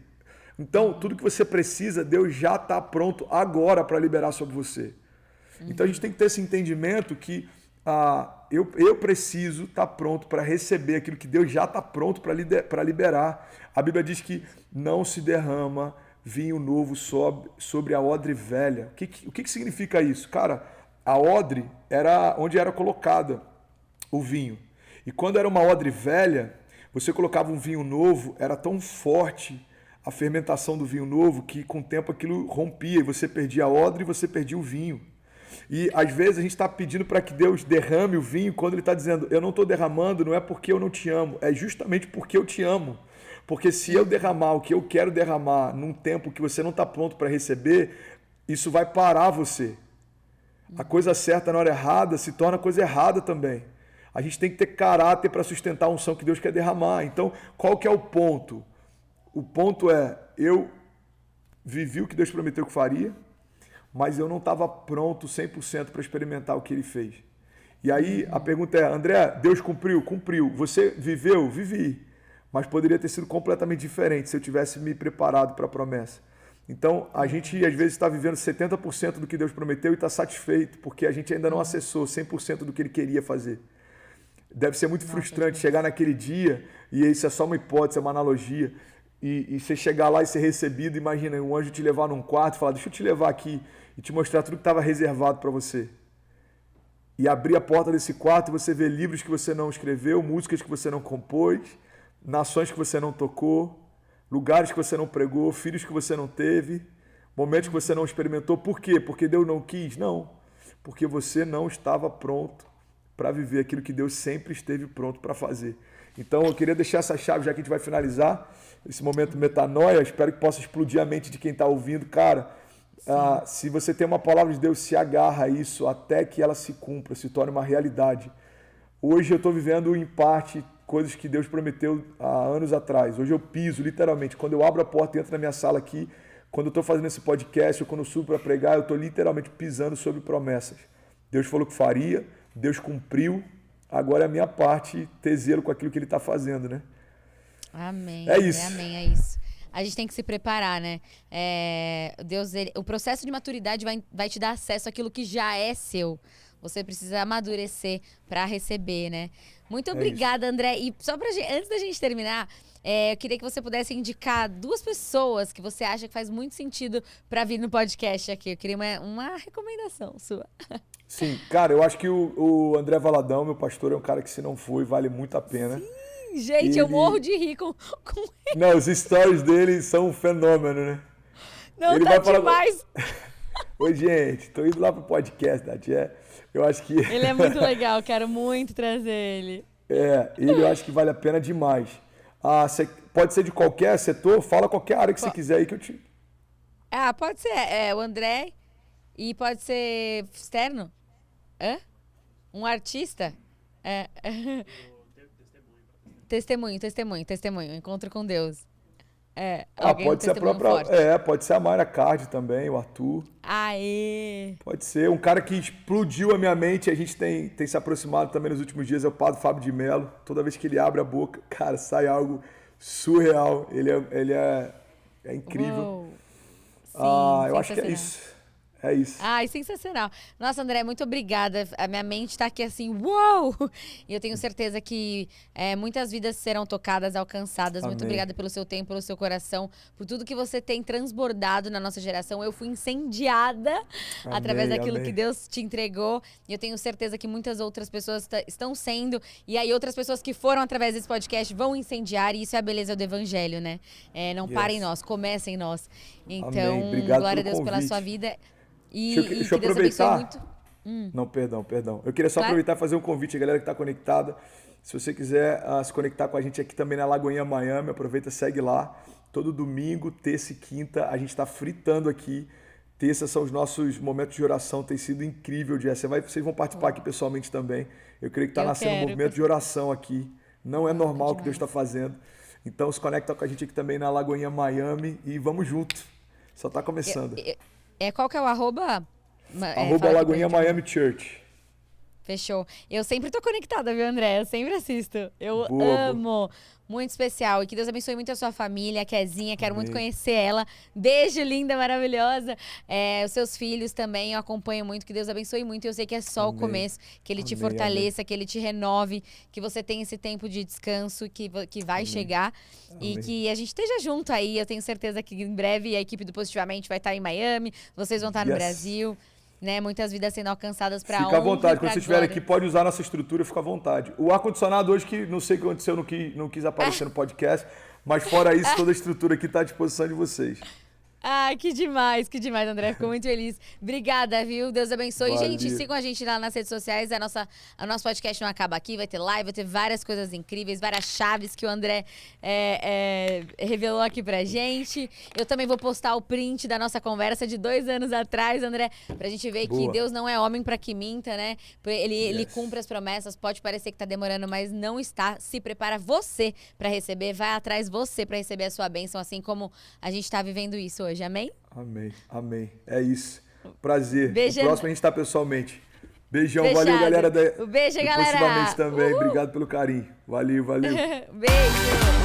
Então, tudo que você precisa, Deus já está pronto agora para liberar sobre você. Então, a gente tem que ter esse entendimento que eu preciso estar pronto para receber aquilo que Deus já está pronto para liberar. A Bíblia diz que não se derrama vinho novo sobre a odre velha. O que significa isso? Cara, a odre era onde era colocada o vinho. E quando era uma odre velha, você colocava um vinho novo, era tão forte a fermentação do vinho novo que com o tempo aquilo rompia e você perdia a odre e você perdia o vinho. E às vezes a gente está pedindo para que Deus derrame o vinho quando Ele está dizendo, eu não estou derramando, não é porque eu não te amo, é justamente porque eu te amo. Porque se eu derramar o que eu quero derramar num tempo que você não está pronto para receber, isso vai parar você. A coisa certa na hora errada se torna coisa errada também. A gente tem que ter caráter para sustentar a unção que Deus quer derramar. Então, qual que é o ponto? O ponto é, eu vivi o que Deus prometeu que faria, mas eu não estava pronto 100% para experimentar o que Ele fez. E aí a pergunta é, André, Deus cumpriu? Cumpriu. Você viveu? Vivi. Mas poderia ter sido completamente diferente se eu tivesse me preparado para a promessa. Então, a gente às vezes está vivendo 70% do que Deus prometeu e está satisfeito, porque a gente ainda não acessou 100% do que Ele queria fazer. Deve ser muito frustrante chegar naquele dia, e isso é só uma hipótese, é uma analogia, e você chegar lá e ser recebido, imagina, um anjo te levar num quarto e falar, deixa eu te levar aqui e te mostrar tudo que estava reservado para você. E abrir a porta desse quarto e você ver livros que você não escreveu, músicas que você não compôs, nações que você não tocou, lugares que você não pregou, filhos que você não teve, momentos que você não experimentou. Por quê? Porque Deus não quis? Não. Porque você não estava pronto para viver aquilo que Deus sempre esteve pronto para fazer. Então eu queria deixar essa chave, já que a gente vai finalizar esse momento metanoia. Espero que possa explodir a mente de quem está ouvindo. Cara, se você tem uma palavra de Deus, se agarra a isso até que ela se cumpra, se torne uma realidade. Hoje eu estou vivendo em parte coisas que Deus prometeu há anos atrás. Hoje eu piso, literalmente. Quando eu abro a porta e entro na minha sala aqui, quando eu estou fazendo esse podcast ou quando eu subo para pregar, eu estou literalmente pisando sobre promessas. Deus falou que faria, Deus cumpriu. Agora é a minha parte ter zelo com aquilo que Ele está fazendo, né? Amém. É isso. Amém, é isso. A gente tem que se preparar, né? Deus, o processo de maturidade vai te dar acesso àquilo que já é seu. Você precisa amadurecer para receber, né? Muito obrigada, André. E só antes da gente terminar, eu queria que você pudesse indicar 2 pessoas que você acha que faz muito sentido para vir no podcast aqui. Eu queria uma recomendação sua. Sim, cara, eu acho que o André Valadão, meu pastor, é um cara que se não for, vale muito a pena. Sim, gente, eu morro de rir com ele. Não, os stories dele são um fenômeno, né? Não, ele tá demais. Oi, gente, tô indo lá pro podcast da Tia. Eu acho que... Ele é muito legal, quero muito trazer ele. Ele eu acho que vale a pena demais. Pode ser de qualquer setor, fala qualquer área que você quiser aí que eu te... Pode ser o André e pode ser externo. Um artista. Testemunho. Encontro com Deus. Alguém pode ser a própria. forte. Pode ser a Mayra Card também, o Arthur. Aê! Pode ser. Um cara que explodiu a minha mente, a gente tem se aproximado também nos últimos dias, é o Padre Fábio de Mello. Toda vez que ele abre a boca, cara, sai algo surreal. Ele é incrível. Uou. Sim, eu acho que é isso. É isso. Ai, sensacional. Nossa, André, muito obrigada. A minha mente tá aqui assim, uou! E eu tenho certeza que muitas vidas serão tocadas, alcançadas. Amém. Muito obrigada pelo seu tempo, pelo seu coração, por tudo que você tem transbordado na nossa geração. Eu fui incendiada através daquilo que Deus te entregou. E eu tenho certeza que muitas outras pessoas estão sendo. E aí outras pessoas que foram através desse podcast vão incendiar. E isso é a beleza do evangelho, né? Não parem em nós, comecem em nós. Então, glória a Deus pela sua vida. Deixa eu que Deus aproveitar. abençoe muito. Não, perdão. Eu queria só aproveitar e fazer um convite à galera que está conectada. Se você quiser se conectar com a gente aqui também na Lagoinha Miami, aproveita, segue lá. Todo domingo, terça e quinta, a gente está fritando aqui. Terça são os nossos momentos de oração, tem sido incrível. Vocês vão participar aqui pessoalmente também. Eu creio que está nascendo um movimento de oração aqui. Não é normal o que Deus está fazendo. Então se conecta com a gente aqui também na Lagoinha Miami e vamos junto. Só está começando. Qual que é o arroba? Arroba Lagoinha Miami Church. Fechou. Eu sempre tô conectada, viu, André? Eu sempre assisto. Eu amo. Muito especial. E que Deus abençoe muito a sua família, a Kezinha. Quero muito conhecer ela. Beijo, linda, maravilhosa. Os seus filhos também, eu acompanho muito. Que Deus abençoe muito. Eu sei que é só o começo. Que Ele te fortaleça, que Ele te renove. Que você tenha esse tempo de descanso que vai chegar. E que a gente esteja junto aí. Eu tenho certeza que em breve a equipe do Positivamente vai estar em Miami. Vocês vão estar no Brasil. Né, muitas vidas sendo alcançadas para honra. Fica à vontade, quando você estiver aqui, pode usar nossa estrutura, fica à vontade. O ar-condicionado hoje, que não sei o que aconteceu, não quis aparecer no podcast, mas fora isso, toda a estrutura aqui está à disposição de vocês. Ai, que demais, André. Fico muito feliz. Obrigada, viu? Deus abençoe. Valeu. Gente, sigam a gente lá nas redes sociais. O nosso podcast não acaba aqui. Vai ter live, vai ter várias coisas incríveis, várias chaves que o André revelou aqui pra gente. Eu também vou postar o print da nossa conversa de 2 anos atrás, André, pra gente ver que Deus não é homem pra que minta, né? Ele cumpre as promessas. Pode parecer que tá demorando, mas não está. Se prepara você pra receber. Vai atrás você pra receber a sua bênção, assim como a gente tá vivendo isso hoje. Amém? Amém. É isso. Prazer. Beijo. No próximo a gente está pessoalmente. Beijão. Fechado. Valeu, galera. Beijo, galera. Possivelmente também. Obrigado pelo carinho. Valeu. Beijo.